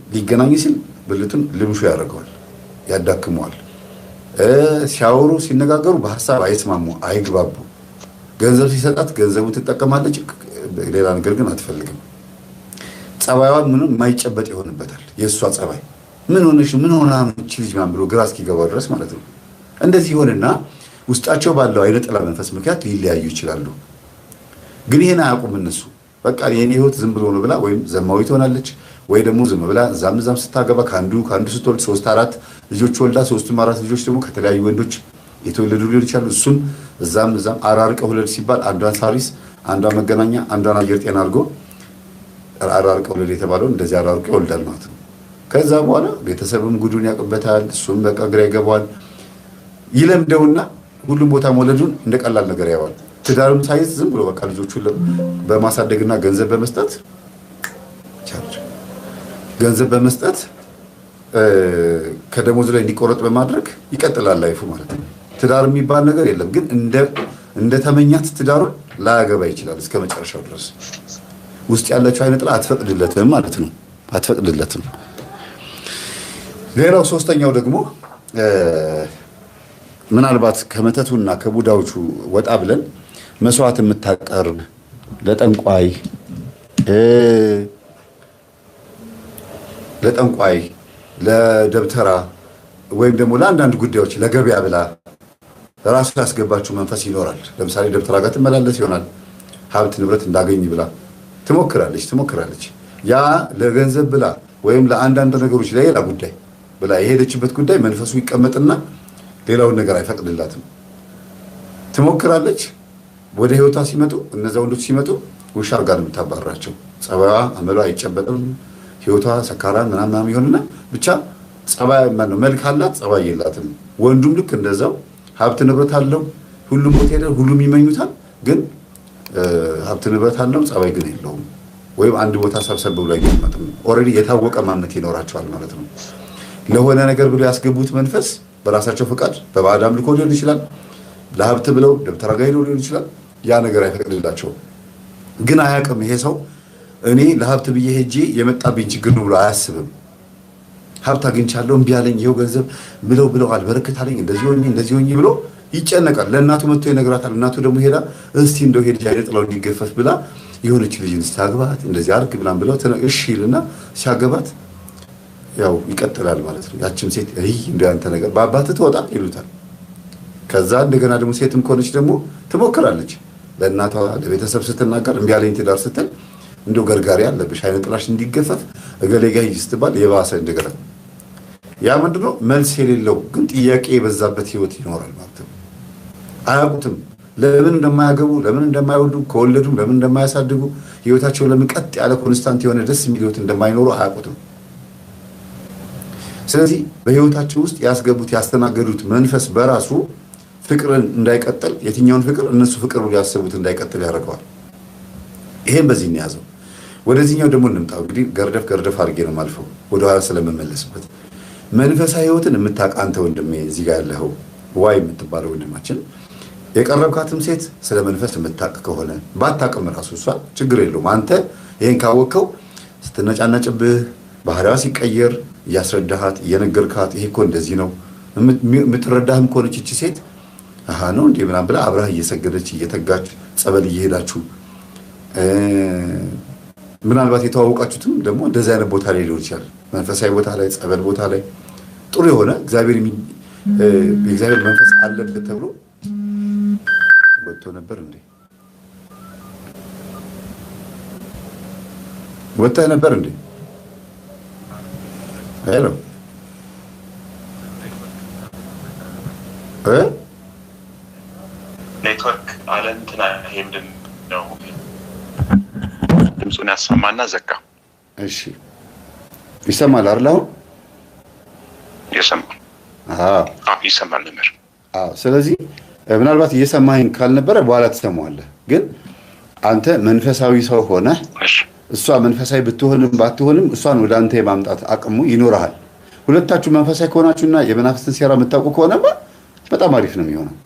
ሊገናኝ ሲል ብልቱን ልምሹ ያደርገዋል፣ ያዳክመዋል። ሲያወሩ ሲነጋገሩ በሀሳብ አይስማሙ፣ አይግባቡ። ገንዘብ ሲሰጣት ገንዘቡን ትጠቀማለች፣ ሌላ ነገር ግን አትፈልግም። ጸባይዋ ምንም የማይጨበጥ ይሆንበታል። የእሷ ጸባይ ምን ሆነሽ ምን ሆና እቺ ልጅ ማን ብሎ ግራ እስኪገባው ድረስ ማለት ነው። እንደዚህ ይሆንና ውስጣቸው ባለው አይነ ጥላ መንፈስ ምክንያት ሊለያዩ ይችላሉ። ግን ይሄን አያውቁም እነሱ። በቃ የኔ ህይወት ዝም ብሎ ነው ብላ ወይም ዘማዊ ትሆናለች ወይ ደግሞ ዝም ብላ እዛም ስታገባ ከአንዱ ስትወልድ 3-4 ልጆች ወልዳ 3-4 ልጆች ደግሞ ከተለያዩ ወንዶች የተወለዱ ሊሆን ይችላሉ። እሱም እዛም አራርቀው ውለድ ሲባል አንዷን ሳሪስ፣ አንዷን መገናኛ፣ አንዷን አየር ጤና አድርጎ አራርቀው ውለድ የተባለውን እንደዚህ አራርቆ ይወልዳል ማለት ነው። ከዛ በኋላ ቤተሰብም ጉዱን ያውቅበታል። እሱም በቃ ግራ ይገባዋል። ይለምደውና ሁሉም ቦታ መውለዱን እንደ ቀላል ነገር ያዋል። ትዳርም ሳይዝ ዝም ብሎ በቃ ልጆቹን በማሳደግና ገንዘብ በመስጠት ከደሞዝ ላይ እንዲቆረጥ በማድረግ ይቀጥላል ላይፉ ማለት ነው። ትዳር የሚባል ነገር የለም። ግን እንደ ተመኛት ትዳሩን ላያገባ ይችላል እስከ መጨረሻው ድረስ። ውስጥ ያለችው አይነ ጥላ አትፈቅድለትም ማለት ነው። አትፈቅድለትም። ሌላው ሶስተኛው ደግሞ ምናልባት ከመተቱና ከቡዳዎቹ ወጣ ብለን መስዋዕት የምታቀርብ ለጠንቋይ ለደብተራ ወይም ደግሞ ለአንዳንድ ጉዳዮች ለገበያ ብላ ራሱ ያስገባችው መንፈስ ይኖራል። ለምሳሌ ደብተራ ጋር ትመላለስ ይሆናል። ሀብት ንብረት እንዳገኝ ብላ ትሞክራለች። ያ ለገንዘብ ብላ ወይም ለአንዳንድ ነገሮች ለሌላ ጉዳይ ብላ የሄደችበት ጉዳይ መንፈሱ ይቀመጥና ሌላውን ነገር አይፈቅድላትም። ትሞክራለች። ወደ ህይወቷ ሲመጡ እነዛ ወንዶች ሲመጡ ውሻ አድርጋ ነው የምታባራቸው። ጸባይዋ አመሏ አይጨበጥም። ህይወቷ ሰካራን ምናምን ይሆንና ብቻ ጸባይ ማነው መልክ አላት፣ ጸባይ የላትም። ወንዱም ልክ እንደዛው ሀብት ንብረት አለው። ሁሉም ቦታ ሄደ፣ ሁሉም ይመኙታል። ግን ሀብት ንብረት አለው፣ ጸባይ ግን የለውም። ወይም አንድ ቦታ ሰብሰብ ብሎ አይቀመጥም። ኦልሬዲ የታወቀ ማንነት ይኖራቸዋል ማለት ነው። ለሆነ ነገር ብሎ ያስገቡት መንፈስ በራሳቸው ፈቃድ በባዕድ አምልኮ ሊሆን ይችላል። ለሀብት ብለው ደብተራ ጋር ሄደው ሊሆን ይችላል። ያ ነገር አይፈቅድላቸውም። ግን አያውቅም ይሄ ሰው እኔ ለሀብት ብዬ ሄጄ የመጣብኝ ችግር ነው ብሎ አያስብም። ሀብት አግኝቻለሁ እምቢ አለኝ፣ ይኸው ገንዘብ ብለው አልበረከታለኝ፣ እንደዚህ ሆኜ ብሎ ይጨነቃል። ለእናቱ መጥቶ ይነግራታል። እናቱ ደግሞ ሄዳ እስቲ እንደው ሄድ አይነ ጥላው እንዲገፈፍ ብላ የሆነች ልጅን ስታገባት እንደዚህ አርግ ብላም ብለው እሺ ይልና ሲያገባት ያው ይቀጥላል ማለት ነው። ያችም ሴት እንደ አንተ ነገር በአባትህ ትወጣ ይሉታል። ከዛ እንደገና ደግሞ ሴትም ከሆነች ደግሞ ትሞክራለች። ለእናቷ ለቤተሰብ ስትናገር እምቢ አለኝ ትዳር ስትል እንደው ገርጋሪ አለብሽ አይነ ጥላሽ እንዲገፈፍ እገሌ ጋር ሂጂ ስትባል የባሰ እንደገና ያ ምንድነው መልስ የሌለው ግን ጥያቄ የበዛበት ህይወት ይኖራል ማለት ነው። አያውቁትም ለምን እንደማያገቡ ለምን እንደማይወልዱ ከወለዱም ለምን እንደማያሳድጉ ህይወታቸው ለምን ቀጥ ያለ ኮንስታንት የሆነ ደስ የሚል ህይወት እንደማይኖሩ አያውቁትም። ስለዚህ በህይወታቸው ውስጥ ያስገቡት ያስተናገዱት መንፈስ በራሱ ፍቅርን እንዳይቀጥል የትኛውን ፍቅር እነሱ ፍቅር ብለው ያሰቡት እንዳይቀጥል ያደርገዋል። ይሄን በዚህ እንያዘው። ወደዚህኛው ደግሞ እንምጣው። እንግዲህ ገርደፍ አድርጌ ነው ማልፈው ወደኋላ ስለምመለስበት መንፈሳዊ ህይወትን የምታውቅ አንተ ወንድሜ እዚህ ጋር ያለኸው ዋይ የምትባለው ወንድማችን የቀረብካትም ሴት ስለ መንፈስ የምታውቅ ከሆነ ባታውቅም ራሱ እሷ ችግር የለውም። አንተ ይሄን ካወቅከው ስትነጫነጭብህ ባህሪዋ ሲቀየር እያስረዳሃት እየነገርካት ይሄ እኮ እንደዚህ ነው የምትረዳህም ከሆነች እቺ ሴት አሃ ነው እንዴ ምናምን ብላ አብራህ እየሰገደች እየተጋች ጸበል እየሄዳችሁ ምናልባት የተዋወቃችሁትም ደግሞ እንደዚህ አይነት ቦታ ላይ ሊሆን ይችላል። መንፈሳዊ ቦታ ላይ ጸበል ቦታ ላይ ጥሩ የሆነ የእግዚአብሔር መንፈስ አለበት ተብሎ ወጥቶ ነበር እንዴ? ወጥተህ ነበር እንዴ? ሄሎ ኔትወርክ አለንትና ሄምድም ነው ድምፁን ያሰማና ዘጋ። እሺ ይሰማል አይደል? አሁን ይሰማል። ይሰማል ነበር። ስለዚህ ምናልባት እየሰማኸኝ ካልነበረ በኋላ ትሰማዋለህ። ግን አንተ መንፈሳዊ ሰው ሆነ እሷ መንፈሳዊ ብትሆንም ባትሆንም እሷን ወደ አንተ የማምጣት አቅሙ ይኖርሃል። ሁለታችሁ መንፈሳዊ ከሆናችሁና የመናፍስትን ሴራ የምታውቁ ከሆነማ በጣም አሪፍ ነው የሚሆነው።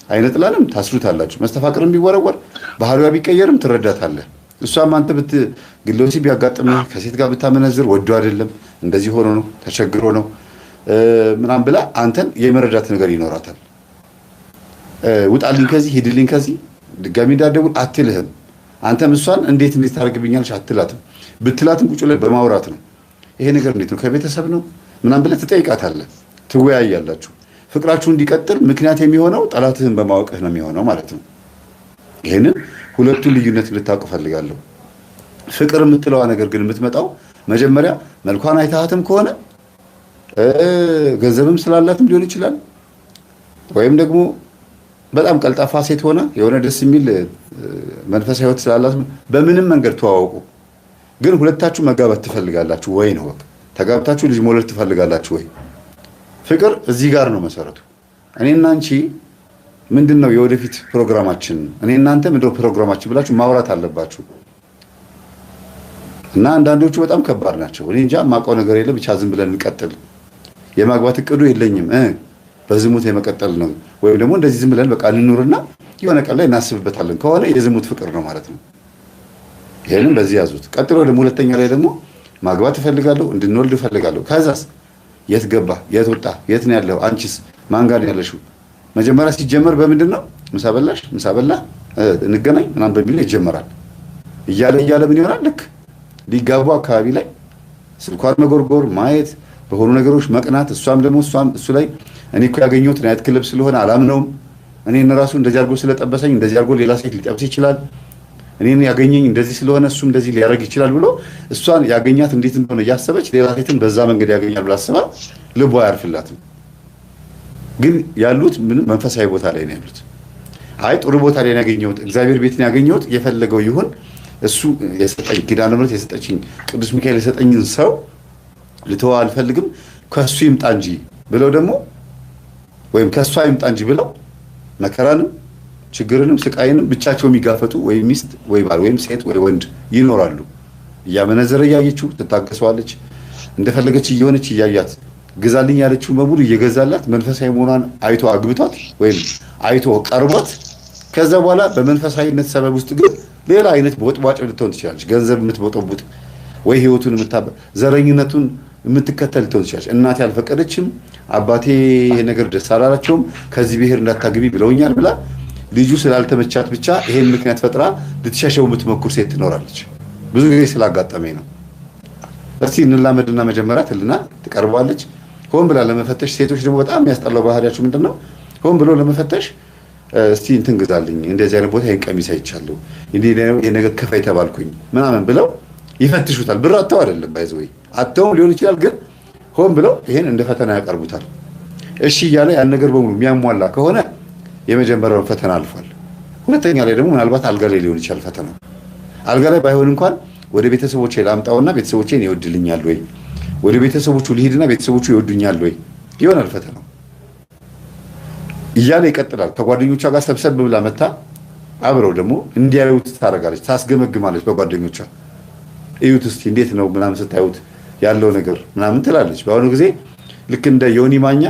አይነ ጥላንም ታስሩታላችሁ። መስተፋቅርም ቢወረወር ባህሪዋ ቢቀየርም ትረዳታለህ። እሷም አንተ ግሎሲ ቢያጋጥምህ ከሴት ጋር ብታመነዝር ወዶ አይደለም እንደዚህ ሆኖ ነው ተቸግሮ ነው ምናምን ብላ አንተን የመረዳት ነገር ይኖራታል። ውጣልኝ ከዚህ ሂድልኝ ከዚህ ድጋሚ እንዳትደውል አትልህም። አንተም እሷን እንዴት ታደርግብኛለሽ አትላትም። ብትላትም ቁጭ ላይ በማውራት ነው ይሄ ነገር እንዴት ነው ከቤተሰብ ነው ምናምን ብለህ ትጠይቃታለህ። ትወያያላችሁ። ፍቅራችሁ እንዲቀጥል ምክንያት የሚሆነው ጠላትህን በማወቅህ ነው የሚሆነው ማለት ነው። ይሄንን ሁለቱን ልዩነት ልታውቁ ፈልጋለሁ። ፍቅር የምትለዋ ነገር ግን የምትመጣው መጀመሪያ መልኳን አይታሃትም ከሆነ ገንዘብም ስላላትም ሊሆን ይችላል። ወይም ደግሞ በጣም ቀልጣፋ ሴት ሆነ የሆነ ደስ የሚል መንፈሳዊ ህይወት ስላላት በምንም መንገድ ተዋወቁ። ግን ሁለታችሁ መጋባት ትፈልጋላችሁ ወይ ነው በቃ ተጋብታችሁ ልጅ መውለድ ትፈልጋላችሁ ወይ? ፍቅር እዚህ ጋር ነው መሰረቱ። እኔና አንቺ ምንድነው የወደፊት ፕሮግራማችን? እኔ እናንተ ምንድነው ፕሮግራማችን ብላችሁ ማውራት አለባችሁ። እና አንዳንዶቹ በጣም ከባድ ናቸው። እኔ እንጃ የማውቀው ነገር የለም ብቻ ዝም ብለን እንቀጥል የማግባት እቅዱ የለኝም በዝሙት የመቀጠል ነው ወይም ደግሞ እንደዚህ ዝም ብለን በቃ እንኑርና የሆነ ቀን ላይ እናስብበታለን ከሆነ የዝሙት ፍቅር ነው ማለት ነው። ይሄንን በዚህ ያዙት። ቀጥሎ ደግሞ ሁለተኛ ላይ ደግሞ ማግባት እፈልጋለሁ እንድንወልድ እፈልጋለሁ። ከዛስ የት ገባ የት ወጣ የት ነው ያለው? አንቺስ ማን ጋር ነው ያለሽው? መጀመሪያ ሲጀመር በምንድን ነው ምሳ በላሽ ምሳ በላ እንገናኝ ምናምን በሚል ይጀመራል። እያለ ምን ይሆናል? ልክ ሊጋቡ አካባቢ ላይ ስልኳን መጎርጎር ማየት በሆኑ ነገሮች መቅናት እሷም እሱ ላይ እኔ እኮ ያገኘሁት ናይት ክለብ ስለሆነ አላምነውም እኔን ራሱ እንደዚህ አድርጎ ስለጠበሰኝ እንደዚህ አድርጎ ሌላ ሴት ሊጠብስ ይችላል እኔን ያገኘኝ እንደዚህ ስለሆነ እሱም እንደዚህ ሊያደርግ ይችላል ብሎ እሷን ያገኛት እንዴት እንደሆነ እያሰበች ሌላ ሴትን በዛ መንገድ ያገኛል ብላ አስባ ልቧ አያርፍላትም። ግን ያሉት ምን መንፈሳዊ ቦታ ላይ ነው ያሉት። አይ ጥሩ ቦታ ላይ ያገኘሁት እግዚአብሔር ቤት ነው ያገኘሁት የፈለገው ይሁን እሱ የሰጠኝ ኪዳነ ምሕረት የሰጠችኝ ቅዱስ ሚካኤል የሰጠኝን ሰው ልተዋ አልፈልግም ከሱ ይምጣ እንጂ ብለው ደግሞ ወይም ከሷ ይምጣ እንጂ ብለው መከራንም ችግርንም ስቃይንም ብቻቸው የሚጋፈጡ ወይ ሚስት ወይ ባል ወይም ሴት ወይ ወንድ ይኖራሉ። እያመነዘረ እያየችው ትታገሰዋለች። እንደፈለገች እየሆነች እያያት ግዛልኝ ያለችው በሙሉ እየገዛላት መንፈሳዊ መሆኗን አይቶ አግብቷት ወይም አይቶ ቀርቧት ከዛ በኋላ በመንፈሳዊነት ሰበብ ውስጥ ግን ሌላ አይነት በወጥባጭ ልትሆን ትችላለች። ገንዘብ የምትቦጠቡት ወይ ህይወቱን ዘረኝነቱን የምትከተል ትሆን ትችላለች። እናቴ አልፈቀደችም፣ አባቴ ይሄ ነገር ደስ አላላቸውም፣ ከዚህ ብሔር እንዳታግቢ ብለውኛል ብላ ልጁ ስላልተመቻት ብቻ ይሄን ምክንያት ፈጥራ ልትሸሸው የምትሞክር ሴት ትኖራለች። ብዙ ጊዜ ስላጋጠመኝ ነው። እስቲ እንላመድና መጀመሪያ ትልና ትቀርባለች። ሆን ብላ ለመፈተሽ ሴቶች ደግሞ በጣም የሚያስጠላው ባህሪያቸው ምንድነው? ሆን ብሎ ለመፈተሽ እስቲ እንትን ግዛልኝ፣ እንደዚህ አይነት ቦታ ይሄን ቀሚስ አይቻለሁ፣ ይሄ ነገር ከፋይ ተባልኩኝ ምናምን ብለው ይፈትሹታል። ብር አጥተው አይደለም ባይዘው አጥተው ሊሆን ይችላል፣ ግን ሆን ብለው ይሄን እንደ ፈተና ያቀርቡታል። እሺ እያለ ያን ነገር በሙሉ የሚያሟላ ከሆነ የመጀመሪያውን ፈተና አልፏል። ሁለተኛ ላይ ደግሞ ምናልባት አልጋ ላይ ሊሆን ይችላል ፈተናው። አልጋ ላይ ባይሆን እንኳን ወደ ቤተሰቦቼ ላምጣውና ቤተሰቦቼን ይወድልኛል ወይ፣ ወደ ቤተሰቦቹ ልሂድና ቤተሰቦቹ ይወዱኛል ወይ ይሆናል ፈተናው። እያለ ይቀጥላል። ከጓደኞቿ ጋር ሰብሰብ ብላ መታ አብረው ደግሞ እንዲያዩት ታደርጋለች፣ ታስገመግማለች። በጓደኞቿ እዩት እስቲ እንዴት ነው ምናምን ስታዩት ያለው ነገር ምናምን ትላለች። በአሁኑ ጊዜ ልክ እንደ ዮኒ ማኛ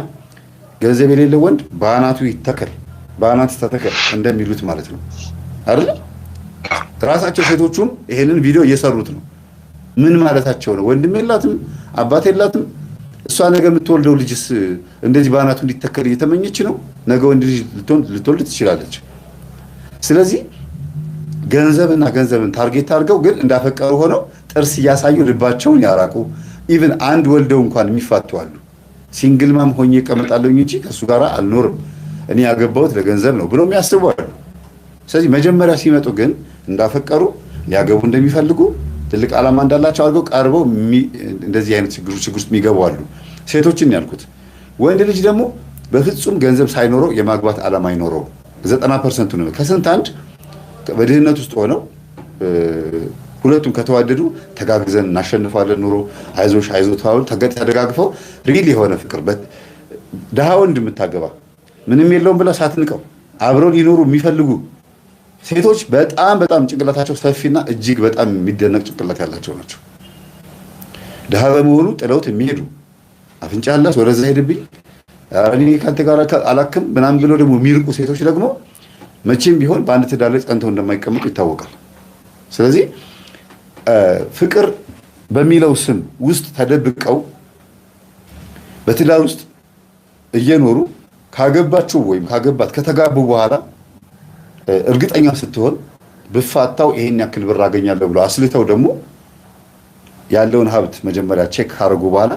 ገንዘብ የሌለው ወንድ በአናቱ ይተከል፣ በአናት ተተከል እንደሚሉት ማለት ነው አይደል? ራሳቸው ሴቶቹም ይሄንን ቪዲዮ እየሰሩት ነው። ምን ማለታቸው ነው? ወንድም የላትም አባት የላትም። እሷ ነገ የምትወልደው ልጅስ እንደዚህ በአናቱ እንዲተከል እየተመኘች ነው። ነገ ወንድ ልጅ ልትወልድ ትችላለች። ስለዚህ ገንዘብን ታርጌት አድርገው ግን እንዳፈቀሩ ሆነው ጥርስ እያሳዩ ልባቸውን ያራቁ ኢቭን አንድ ወልደው እንኳን የሚፋቱ አሉ። ሲንግል ማም ሆኜ እቀመጣለሁ እንጂ ከሱ ጋር አልኖርም፣ እኔ ያገባሁት ለገንዘብ ነው ብሎ የሚያስቡ አሉ። ስለዚህ መጀመሪያ ሲመጡ ግን እንዳፈቀሩ ሊያገቡ እንደሚፈልጉ ትልቅ ዓላማ እንዳላቸው አድርገው ቀርበው እንደዚህ አይነት ችግር ውስጥ የሚገቡ አሉ። ሴቶችን ያልኩት። ወንድ ልጅ ደግሞ በፍጹም ገንዘብ ሳይኖረው የማግባት ዓላማ አይኖረው። 90% ነው። ከስንት አንድ በድህነት ውስጥ ሆነው ሁለቱም ከተዋደዱ ተጋግዘን እናሸንፋለን ኑሮ አይዞሽ አይዞ ተዋውል ተደጋግፈው ሪል የሆነ ፍቅር ደሃ ወንድ የምታገባ ምንም የለውም ብላ ሳትንቀው አብረው ሊኖሩ የሚፈልጉ ሴቶች በጣም ጭንቅላታቸው ሰፊና እጅግ በጣም የሚደነቅ ጭንቅላት ያላቸው ናቸው። ደሃ በመሆኑ ጥለውት የሚሄዱ አፍንጫ አላት ወደዛ ሄድብኝ እኔ ካንተ ጋር አላክም ምናምን ብለው ደግሞ የሚርቁ ሴቶች ደግሞ መቼም ቢሆን በአንድ ትዳር ላይ ጸንተው እንደማይቀመጡ ይታወቃል። ስለዚህ ፍቅር በሚለው ስም ውስጥ ተደብቀው በትዳር ውስጥ እየኖሩ ካገባችሁ ወይም ካገባት ከተጋቡ በኋላ እርግጠኛ ስትሆን ብፋታው ይሄን ያክል ብር አገኛለሁ ብሎ አስልተው ደግሞ ያለውን ሀብት መጀመሪያ ቼክ ካረጉ በኋላ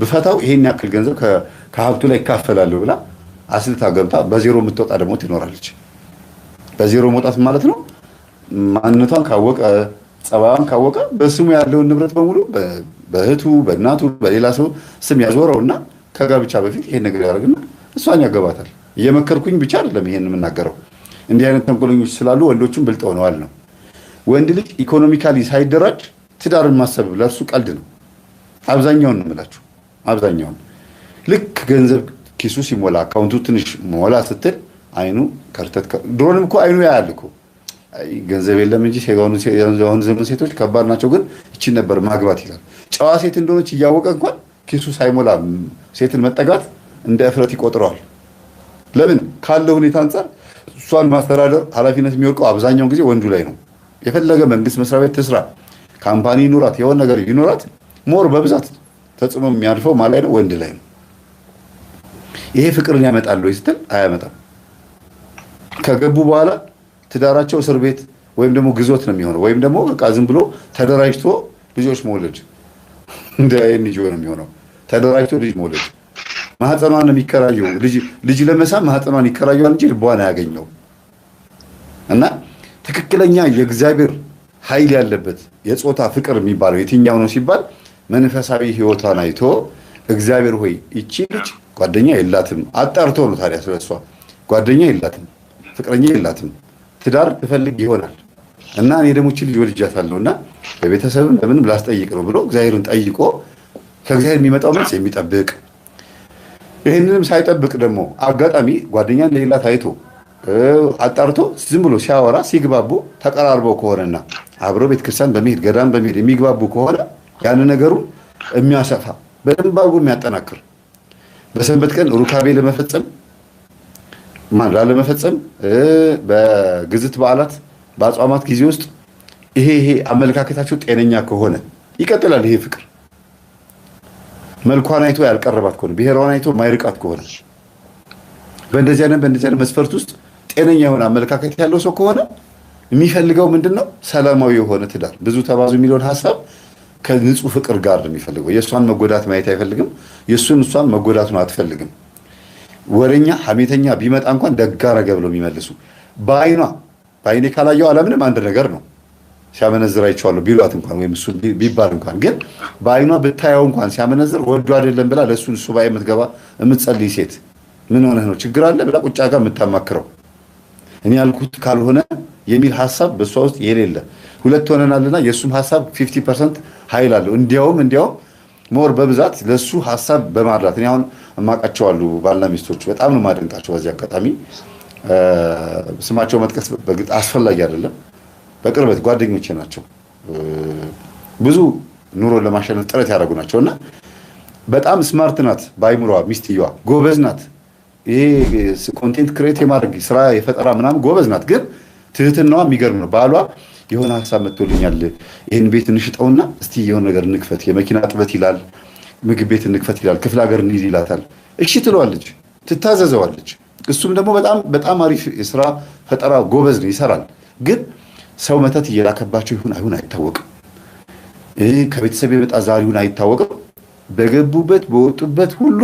ብፈታው ይሄን ያክል ገንዘብ ከሀብቱ ላይ ይካፈላሉ ብላ አስልታ ገብታ በዜሮ የምትወጣ ደግሞ ትኖራለች። በዜሮ መውጣት ማለት ነው ማንነቷን ካወቀ ጸባዋን ካወቀ በስሙ ያለውን ንብረት በሙሉ በእህቱ በእናቱ በሌላ ሰው ስም ያዞረውና ከጋብቻ በፊት ይሄን ነገር ያደርግና እሷን ያገባታል። እየመከርኩኝ ብቻ አይደለም ይሄን የምናገረው። እንዲህ አይነት ተንኮለኞች ስላሉ ወንዶቹም ብልጥ ሆነዋል ነው። ወንድ ልጅ ኢኮኖሚካሊ ሳይደራጅ ትዳርን ማሰብ ለእርሱ ቀልድ ነው። አብዛኛውን ነው የምላችሁ፣ አብዛኛውን ልክ ገንዘብ ኪሱ ሲሞላ አካውንቱ ትንሽ ሞላ ስትል አይኑ ከርተት ድሮንም እኮ አይኑ ያያል እኮ ገንዘብ የለም እንጂ የሆኑ ዘመን ሴቶች ከባድ ናቸው፣ ግን እቺን ነበር ማግባት ይላል። ጨዋ ሴት እንደሆነች እያወቀ እንኳን ኪሱ ሳይሞላ ሴትን መጠጋት እንደ እፍረት ይቆጥረዋል። ለምን? ካለው ሁኔታ አንፃር እሷን ማስተዳደር ኃላፊነት የሚወድቀው አብዛኛውን ጊዜ ወንዱ ላይ ነው። የፈለገ መንግስት መስሪያ ቤት ትስራ፣ ካምፓኒ ይኑራት፣ የሆነ ነገር ይኑራት፣ ሞር በብዛት ተጽዕኖ የሚያልፈው ማለት ነው ወንድ ላይ ነው። ይሄ ፍቅርን ያመጣል ወይ ስትል አያመጣም። ከገቡ በኋላ ትዳራቸው እስር ቤት ወይም ደግሞ ግዞት ነው የሚሆነው። ወይም ደግሞ በቃ ዝም ብሎ ተደራጅቶ ልጆች መውለድ እንደ ኤንጂኦ ነው የሚሆነው። ተደራጅቶ ልጅ መውለድ ማህፀኗን ነው የሚከራየው። ልጅ ለመሳም ማህፀኗን ይከራየዋል እንጂ ልቧን አያገኘው። እና ትክክለኛ የእግዚአብሔር ኃይል ያለበት የጾታ ፍቅር የሚባለው የትኛው ነው ሲባል መንፈሳዊ ህይወቷን አይቶ እግዚአብሔር ሆይ እቺ ልጅ ጓደኛ የላትም አጣርቶ ነው ታዲያ ስለሷ ጓደኛ የላትም ፍቅረኛ የላትም ትዳር ትፈልግ ይሆናል እና እኔ ደግሞ እቺ ልጅ ወልጃታለሁና በቤተሰብም ለምንም ላስጠይቅ ነው ብሎ እግዚአብሔርን ጠይቆ ከእግዚአብሔር የሚመጣው መልስ የሚጠብቅ ይሄንንም ሳይጠብቅ ደግሞ አጋጣሚ ጓደኛ እንደሌላት አይቶ አጣርቶ ዝም ብሎ ሲያወራ ሲግባቡ ተቀራርበው ከሆነና አብረው ቤተክርስቲያን በመሄድ ገዳም በመሄድ የሚግባቡ ከሆነ ያን ነገሩን የሚያሰፋ በደንብ አድርጎ የሚያጠናክር በሰንበት ቀን ሩካቤ ለመፈጸም ላለመፈጸም በግዝት በዓላት በአጽዋማት ጊዜ ውስጥ ይሄ አመለካከታቸው ጤነኛ ከሆነ ይቀጥላል። ይሄ ፍቅር መልኳን አይቶ ያልቀረባት ከሆነ ብሔሯን አይቶ ማይርቃት ከሆነ በእንደዚህ አይነት መስፈርት ውስጥ ጤነኛ የሆነ አመለካከት ያለው ሰው ከሆነ የሚፈልገው ምንድነው? ሰላማዊ የሆነ ትዳር። ብዙ ተባዙ የሚለውን ሐሳብ ከንጹህ ፍቅር ጋር ነው የሚፈልገው። የእሷን መጎዳት ማየት አይፈልግም። እሷን መጎዳቱን አትፈልግም። ወረኛ ሐሜተኛ ቢመጣ እንኳን ደጋ ረገ ብለው የሚመልሱ በአይኔ ካላየው አለምንም አንድ ነገር ነው ሲያመነዝር አይቼዋለሁ ቢሏት እንኳን ወይም እሱ ቢባል እንኳን ግን በአይኗ ብታየው እንኳን ሲያመነዝር ወዶ አይደለም ብላ ለእሱ ሱባኤ የምትገባ የምትጸልይ ሴት ምን ሆነህ ነው ችግር አለ ብላ ቁጫ ጋር የምታማክረው እኔ ያልኩት ካልሆነ የሚል ሐሳብ በሷ ውስጥ የሌለ ሁለት ሆነናልና የሱም ሐሳብ 50% ኃይል አለው። እንዲያውም ሞር በብዛት ለሱ ሐሳብ በማድላት እኔ አሁን እማቃቸዋለሁ ባልና ሚስቶች በጣም ነው ማደንቃቸው። በዚህ አጋጣሚ ስማቸው መጥቀስ በግጥ አስፈላጊ አይደለም። በቅርበት ጓደኞቼ ናቸው። ብዙ ኑሮ ለማሸነፍ ጥረት ያደርጉ ናቸውና በጣም ስማርት ናት። ባይምሯ ሚስትየዋ ጎበዝ ናት። ይሄ ኮንቴንት ክሬት የማድረግ ስራ የፈጠራ ምናምን ጎበዝ ናት። ግን ትህትናዋ የሚገርም ነው። ባሏ የሆነ ሐሳብ መጥቶልኛል ይሄን ቤት እንሽጠውና እስቲ የሆነ ነገር እንክፈት፣ የመኪና ጥበት ይላል፣ ምግብ ቤት እንክፈት ይላል፣ ክፍለ ሀገር እንሂድ ይላታል። እሺ ትለዋለች፣ ትታዘዘዋለች። እሱም ደግሞ በጣም አሪፍ የስራ ፈጠራ ጎበዝ ነው፣ ይሰራል። ግን ሰው መተት እየላከባቸው ይሁን አይታወቅም። ከቤተሰብ የመጣ ዛር ይሁን አይታወቅም። በገቡበት በወጡበት ሁሉ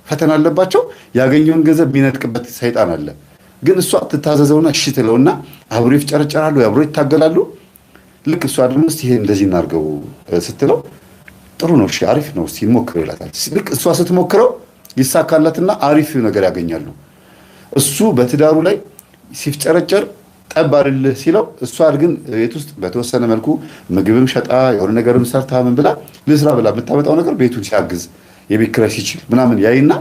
ፈተና አለባቸው። ያገኘውን ገንዘብ የሚነጥቅበት ሰይጣን አለ። ግን እሷ ትታዘዘውና እሺ ትለውና አብሮ ይፍጨረጨራሉ፣ አብሮ ይታገላሉ። ልክ እሷ ደግሞ እስቲ ይሄ እንደዚህ እናድርገው ስትለው ጥሩ ነው፣ እሺ አሪፍ ነው፣ እስቲ እንሞክረው ይላታል። ልክ እሷ ስትሞክረው ይሳካላትና አሪፍ ነገር ያገኛሉ። እሱ በትዳሩ ላይ ሲፍጨረጨር ጠብ አይደል ሲለው እሷ ግን ቤት ውስጥ በተወሰነ መልኩ ምግብም ሸጣ የሆነ ነገርም ሰርታ ምን ብላ ልስራ ብላ የምታመጣው ነገር ቤቱን ሲያግዝ የቤት ኪራይ ሲችል ምናምን ያይና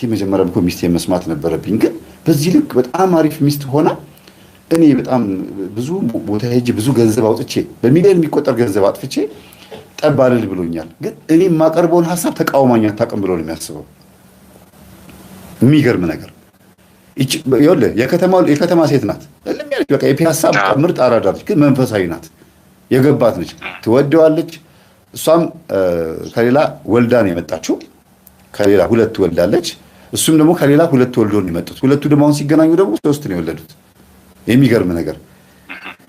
መጀመሪያም እኮ ሚስቴ መስማት ነበረብኝ፣ ግን በዚህ ልክ በጣም አሪፍ ሚስት ሆና እኔ በጣም ብዙ ቦታ ሄጄ ብዙ ገንዘብ አውጥቼ በሚሊዮን የሚቆጠር ገንዘብ አጥፍቼ ጠብ አልል ብሎኛል፣ ግን እኔ የማቀርበውን ሐሳብ ተቃውማኝ አታውቅም ብሎ ነው የሚያስበው። የሚገርም ነገር ይኸውልህ የከተማ ሴት ናት። በቃ የፒያሳ ምርጥ አራዳ ነች፣ ግን መንፈሳዊ ናት። የገባት ነች፣ ትወደዋለች። እሷም ከሌላ ወልዳ ነው የመጣችው። ከሌላ ሁለት ወልዳለች። እሱም ደግሞ ከሌላ ሁለት ወልዶ ነው የመጡት። ሁለቱ ደግሞ አሁን ሲገናኙ ደግሞ 3 ነው የወለዱት። የሚገርም ነገር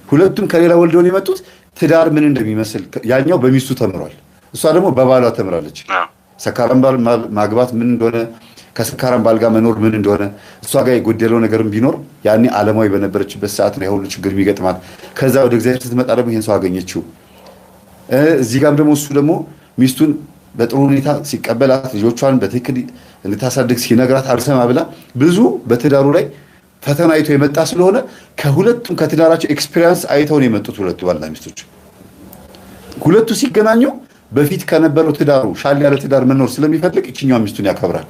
ሁለቱም ከሌላ ወልዶ ነው የመጡት። ትዳር ምን እንደሚመስል ያኛው በሚስቱ ተምሯል፣ እሷ ደግሞ በባሏ ተምራለች። ሰካራም ባል ማግባት ምን እንደሆነ፣ ከሰካራም ባል ጋር መኖር ምን እንደሆነ፣ እሷ ጋር የጎደለው ነገርም ቢኖር ያኔ ዓለማዊ በነበረችበት ሰዓት ነው የሁሉ ችግር የሚገጥማት። ከዛ ወደ እግዚአብሔር ስትመጣ ደግሞ ይሄን ሰው አገኘችው። እዚህ ጋርም ደግሞ እሱ ደግሞ ሚስቱን በጥሩ ሁኔታ ሲቀበላት ልጆቿን በትክክል እንድታሳድግ ሲነግራት አልሰማ ብላ ብዙ በትዳሩ ላይ ፈተና አይቶ የመጣ ስለሆነ ከሁለቱም ከትዳራቸው ኤክስፒሪየንስ አይተው ነው የመጡት ሁለቱ ባልና ሚስቶች። ሁለቱ ሲገናኙ በፊት ከነበረው ትዳሩ ሻል ያለ ትዳር መኖር ስለሚፈልግ እችኛዋ ሚስቱን ያከብራል፣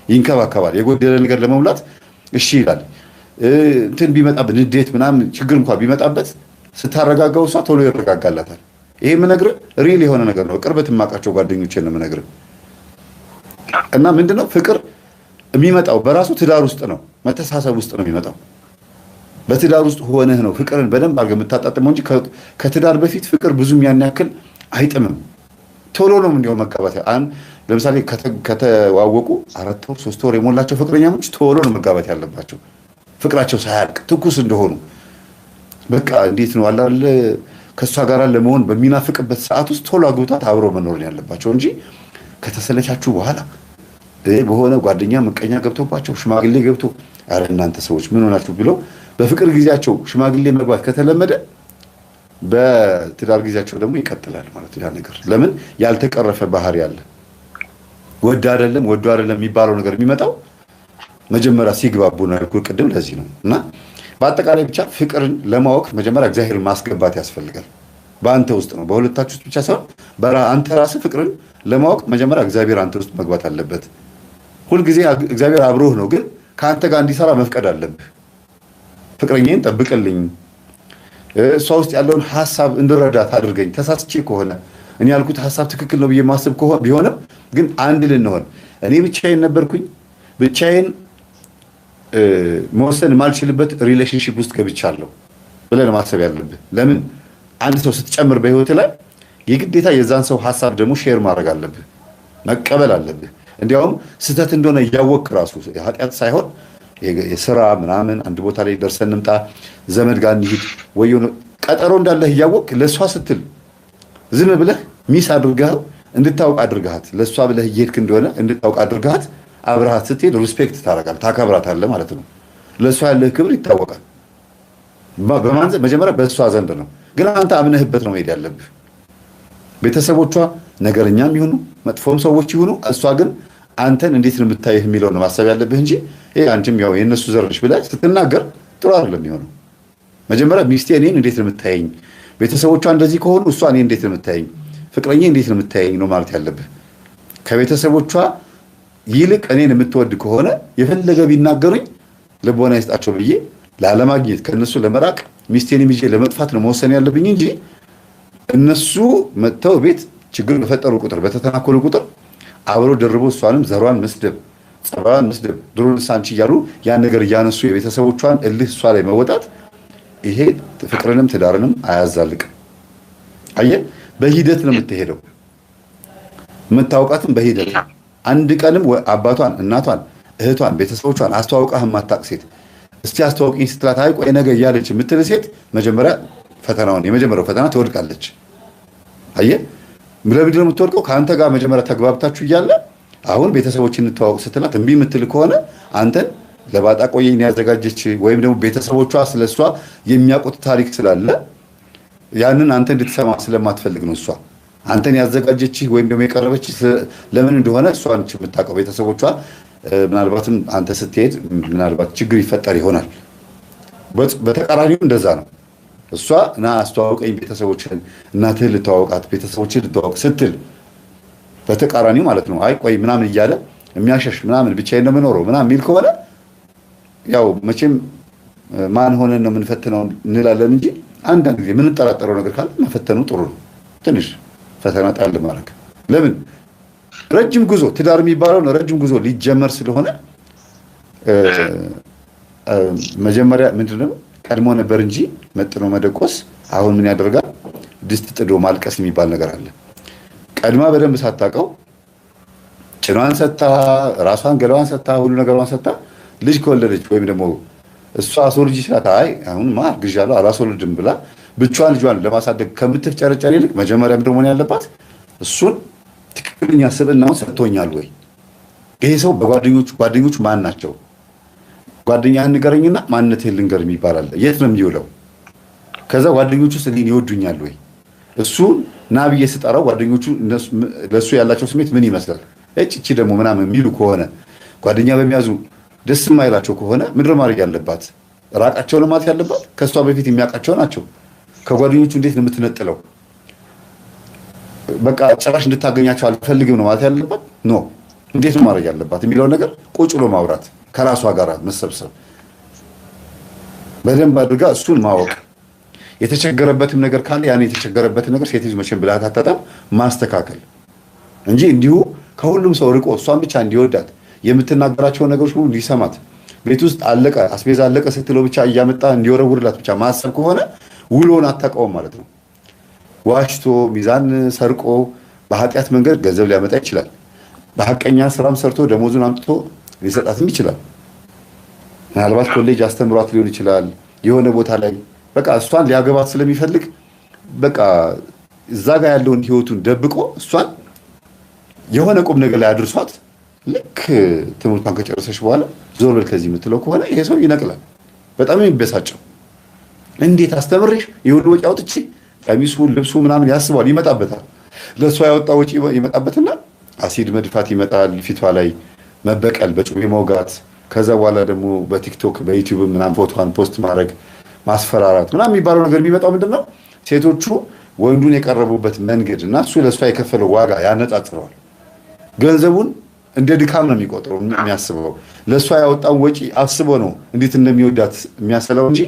ይንከባከባል። የጎደለ ነገር ለመሙላት እሺ ይላል። እንትን ቢመጣበት ንዴት ምናምን ችግር እንኳን ቢመጣበት ስታረጋጋው እሷ ቶሎ ይረጋጋላታል። ይሄ የምነግርህ ሪል የሆነ ነገር ነው። ቅርበት የማውቃቸው ጓደኞቼን ነው የምነግርህ። እና ምንድነው ፍቅር የሚመጣው በራሱ ትዳር ውስጥ ነው፣ መተሳሰብ ውስጥ ነው የሚመጣው። በትዳር ውስጥ ሆነህ ነው ፍቅርን በደንብ አድርገህ የምታጣጥመው እንጂ ከትዳር በፊት ፍቅር ብዙም ያን ያክል አይጥምም። ቶሎ ነው እንዲያው መጋባት። ለምሳሌ ከተዋወቁ 4 ወር 3 ወር የሞላቸው ፍቅረኛሞች ቶሎ ነው መጋባት ያለባቸው፣ ፍቅራቸው ሳያልቅ ትኩስ እንደሆኑ። በቃ እንዴት ነው አላለ ከሷ ጋር ለመሆን በሚናፍቅበት ሰዓት ውስጥ ቶሎ አግብቷት አብሮ መኖር ያለባቸው እንጂ ከተሰለቻችሁ በኋላ በሆነ ጓደኛ ምቀኛ ገብቶባቸው ሽማግሌ ገብቶ አረ እናንተ ሰዎች ምን ሆናችሁ ብለው በፍቅር ጊዜያቸው ሽማግሌ መግባት ከተለመደ በትዳር ጊዜያቸው ደግሞ ይቀጥላል ማለት ያ ነገር። ለምን ያልተቀረፈ ባህሪ አለ። ወዶ አይደለም የሚባለው ነገር የሚመጣው መጀመሪያ ሲግባቡ ነው ያልኩህ ቅድም። ለዚህ ነው እና በአጠቃላይ ብቻ ፍቅርን ለማወቅ መጀመሪያ እግዚአብሔርን ማስገባት ያስፈልጋል። በአንተ ውስጥ ነው፣ በሁለታችሁ ውስጥ ብቻ ሳይሆን አንተ ራስህ ፍቅርን ለማወቅ መጀመሪያ እግዚአብሔር አንተ ውስጥ መግባት አለበት። ሁልጊዜ እግዚአብሔር አብሮህ ነው፣ ግን ከአንተ ጋር እንዲሰራ መፍቀድ አለብህ። ፍቅረኛዬን ጠብቅልኝ፣ እሷ ውስጥ ያለውን ሐሳብ እንድረዳት አድርገኝ፣ ተሳስቼ ከሆነ እኔ ያልኩት ሐሳብ ትክክል ነው ብዬ ማስብ ቢሆንም ግን አንድ ልንሆን፣ እኔ ብቻዬን ነበርኩኝ፣ ብቻዬን መወሰን የማልችልበት ሪሌሽንሺፕ ውስጥ ገብቻለሁ ብለህ ማሰብ ያለብህ። ለምን አንድ ሰው ስትጨምር በህይወት ላይ የግዴታ የዛን ሰው ሐሳብ ደግሞ ሼር ማድረግ አለብህ። መቀበል አለብህ። እንዲያውም ስህተት እንደሆነ እያወቅ ራሱ ኃጢአት ሳይሆን የስራ ምናምን አንድ ቦታ ላይ ደርሰን እንምጣ፣ ዘመድ ጋር እንሂድ ወይ ቀጠሮ እንዳለህ እያወቅ ለእሷ ስትል ዝም ብለህ ሚስ አድርገህ እንድታውቅ አድርገሃት ለእሷ ብለህ እየሄድክ እንደሆነ እንድታውቅ አድርገሃት አብረሃት ስትሄድ ሪስፔክት ታደርጋለህ፣ ታከብራታለህ ማለት ነው። ለእሷ ያለህ ክብር ይታወቃል። መጀመሪያ በእሷ ዘንድ ነው፣ ግን አንተ አምነህበት ነው መሄድ ያለብህ። ቤተሰቦቿ ነገረኛም ይሁኑ መጥፎም ሰዎች ይሁኑ፣ እሷ ግን አንተን እንዴት ነው የምታይህ የሚለውን ማሰብ ያለብህ እንጂ አንቺም ያው የእነሱ ዘርሽ ብለህ ስትናገር ጥሩ አይደለም የሚሆነው። መጀመሪያ ሚስቴ እኔን እንዴት ነው የምታየኝ፣ ቤተሰቦቿ እንደዚህ ከሆኑ እሷ እኔን እንዴት ነው የምታየኝ፣ ፍቅረኛ እንዴት ነው የምታየኝ ነው ማለት ያለብህ። ከቤተሰቦቿ ይልቅ እኔን የምትወድ ከሆነ የፈለገ ቢናገሩኝ ልቦና ይስጣቸው ብዬ ላለማግኘት ከእነሱ ለመራቅ ሚስቴን ይዤ ለመጥፋት ነው መወሰን ያለብኝ እንጂ እነሱ መጥተው ቤት ችግር በፈጠሩ ቁጥር በተተናኮሉ ቁጥር አብሮ ደርቦ እሷንም ዘሯን መስደብ ጸባዋን መስደብ ድሮንስ አንቺ እያሉ ያን ነገር እያነሱ የቤተሰቦቿን እልህ እሷ ላይ መወጣት ይሄ ፍቅርንም ትዳርንም አያዛልቅም። አየህ፣ በሂደት ነው የምትሄደው። የምታውቃትም በሂደት ነው። አንድ ቀንም አባቷን እናቷን እህቷን ቤተሰቦቿን አስተዋውቃህ የማታውቅ ሴት እስቲ አስተዋውቂኝ ስትላት አይ ቆይ ነገ እያለች የምትል ሴት መጀመሪያ የመጀመሪያው ፈተና ትወድቃለች። አየህ፣ ለምንድን ነው የምትወድቀው? ከአንተ ጋር መጀመሪያ ተግባብታችሁ እያለ አሁን ቤተሰቦችን እንተዋወቅ ስትላት እምቢ የምትል ከሆነ አንተን ለባጣ ቆየኝ ያዘጋጀች ወይም ደግሞ ቤተሰቦቿ ስለሷ የሚያውቁት ታሪክ ስላለ ያንን አንተ እንድትሰማ ስለማትፈልግ ነው እሷ አንተን ያዘጋጀች ወይም ደግሞ የቀረበች ለምን እንደሆነ እሷ ነች የምታውቀው። ቤተሰቦቿ ምናልባትም አንተ ስትሄድ ምናልባት ችግር ይፈጠር ይሆናል። በተቃራኒው እንደዛ ነው። እሷ እና አስተዋውቀኝ ቤተሰቦችን እናትህን ልተዋወቃት ቤተሰቦችን ልተዋወቅ ስትል በተቃራኒው ማለት ነው አይ ቆይ ምናምን እያለ የሚያሸሽ ምናምን ብቻዬን ነው የምኖረው ምናምን የሚል ከሆነ ያው መቼም ማን ሆነን ነው የምንፈትነው እንላለን እንጂ አንዳንድ ጊዜ የምንጠራጠረው ነገር ካለ መፈተኑ ጥሩ ነው። ትንሽ ፈተና ጣል ማድረግ ለምን ረጅም ጉዞ ትዳር የሚባለው ረጅም ጉዞ ሊጀመር ስለሆነ መጀመሪያ ምንድነው ቀድሞ ነበር እንጂ መጥኖ መደቆስ አሁን ምን ያደርጋል? ድስት ጥዶ ማልቀስ የሚባል ነገር አለ። ቀድማ በደንብ ሳታውቀው ጭኗን ሰታ ራሷን ገላዋን ሰታ ሁሉ ነገሯን ሰታ ልጅ ከወለደች ወይም ደግሞ እሷ አስወልጂ ስላት አይ አሁንማ አርግዣለሁ አላስወልድም ብላ ብቻዋን ልጇን ለማሳደግ ከምትፍጨረጨር ይልቅ መጀመሪያ ምንድን መሆን ያለባት እሱን ትክክለኛ ስብዕናውን ሰጥቶኛል ወይ? ይሄ ሰው ጓደኞቹ ማን ናቸው? ጓደኛህን ንገረኝና ማንነትህን ልንገር የሚባል አለ። የት ነው የሚውለው? ከዛ ጓደኞቹ እኔን ይወዱኛል ወይ? እሱ ና ብዬ ስጠራው ጓደኞቹ ለእሱ ያላቸው ስሜት ምን ይመስላል? እቺ ደግሞ ምናምን የሚሉ ከሆነ ጓደኛ በሚያዙ ደስ የማይላቸው ከሆነ ምንድን ማድረግ ያለባት? ራቃቸው ነው ማለት ያለባት። ከእሷ በፊት የሚያውቃቸው ናቸው። ከጓደኞቹ እንዴት ነው የምትነጥለው? በቃ ጭራሽ እንድታገኛቸው አልፈልግም ነው ማለት ያለባት። ኖ እንዴት ነው ማድረግ ያለባት የሚለውን ነገር ቁጭ ብሎ ማውራት፣ ከራሷ ጋር መሰብሰብ፣ በደንብ አድርጋ እሱን ማወቅ፣ የተቸገረበትም ነገር ካለ ያን የተቸገረበትን ነገር ሴት ልጅ መቼም ብልሃት አታጣም ማስተካከል እንጂ እንዲሁ ከሁሉም ሰው ርቆ እሷን ብቻ እንዲወዳት የምትናገራቸውን ነገሮች ሁሉ እንዲሰማት ቤት ውስጥ አለቀ አስቤዛ አለቀ ስትለው ብቻ እያመጣ እንዲወረውርላት ብቻ ማሰብ ከሆነ ውሎውን አታውቀውም ማለት ነው። ዋሽቶ ሚዛን ሰርቆ በኃጢአት መንገድ ገንዘብ ሊያመጣ ይችላል። በሐቀኛ ስራም ሰርቶ ደሞዙን አምጥቶ ሊሰጣትም ይችላል። ምናልባት ኮሌጅ አስተምሯት ሊሆን ይችላል። የሆነ ቦታ ላይ በቃ እሷን ሊያገባት ስለሚፈልግ በቃ እዛ ጋር ያለውን ህይወቱን ደብቆ እሷን የሆነ ቁም ነገር ላይ አድርሷት ልክ ትምህርቷን ከጨረሰች በኋላ ዞር በል ከዚህ የምትለው ከሆነ ይሄ ሰው ይነቅላል። በጣም የሚበሳጨው እንዴት አስተምሬሽ የሁሉ ወጪ አውጥቼ ቀሚሱ ልብሱ ምናምን ያስባል፣ ይመጣበታል። ለእሷ ያወጣ ወጪ ይመጣበትና አሲድ መድፋት ይመጣል፣ ፊቷ ላይ መበቀል፣ በጩቤ መውጋት፣ ከዛ በኋላ ደግሞ በቲክቶክ በዩቲዩብ ምናምን ፎቶዋን ፖስት ማድረግ፣ ማስፈራራት ምናምን የሚባለው ነገር የሚመጣው ምንድን ነው? ሴቶቹ ወንዱን የቀረቡበት መንገድ እና እሱ ለእሷ የከፈለው ዋጋ ያነጻጽረዋል። ገንዘቡን እንደ ድካም ነው የሚቆጥረው የሚያስበው። ለእሷ ያወጣውን ወጪ አስቦ ነው እንዴት እንደሚወዳት የሚያሰለው እንጂ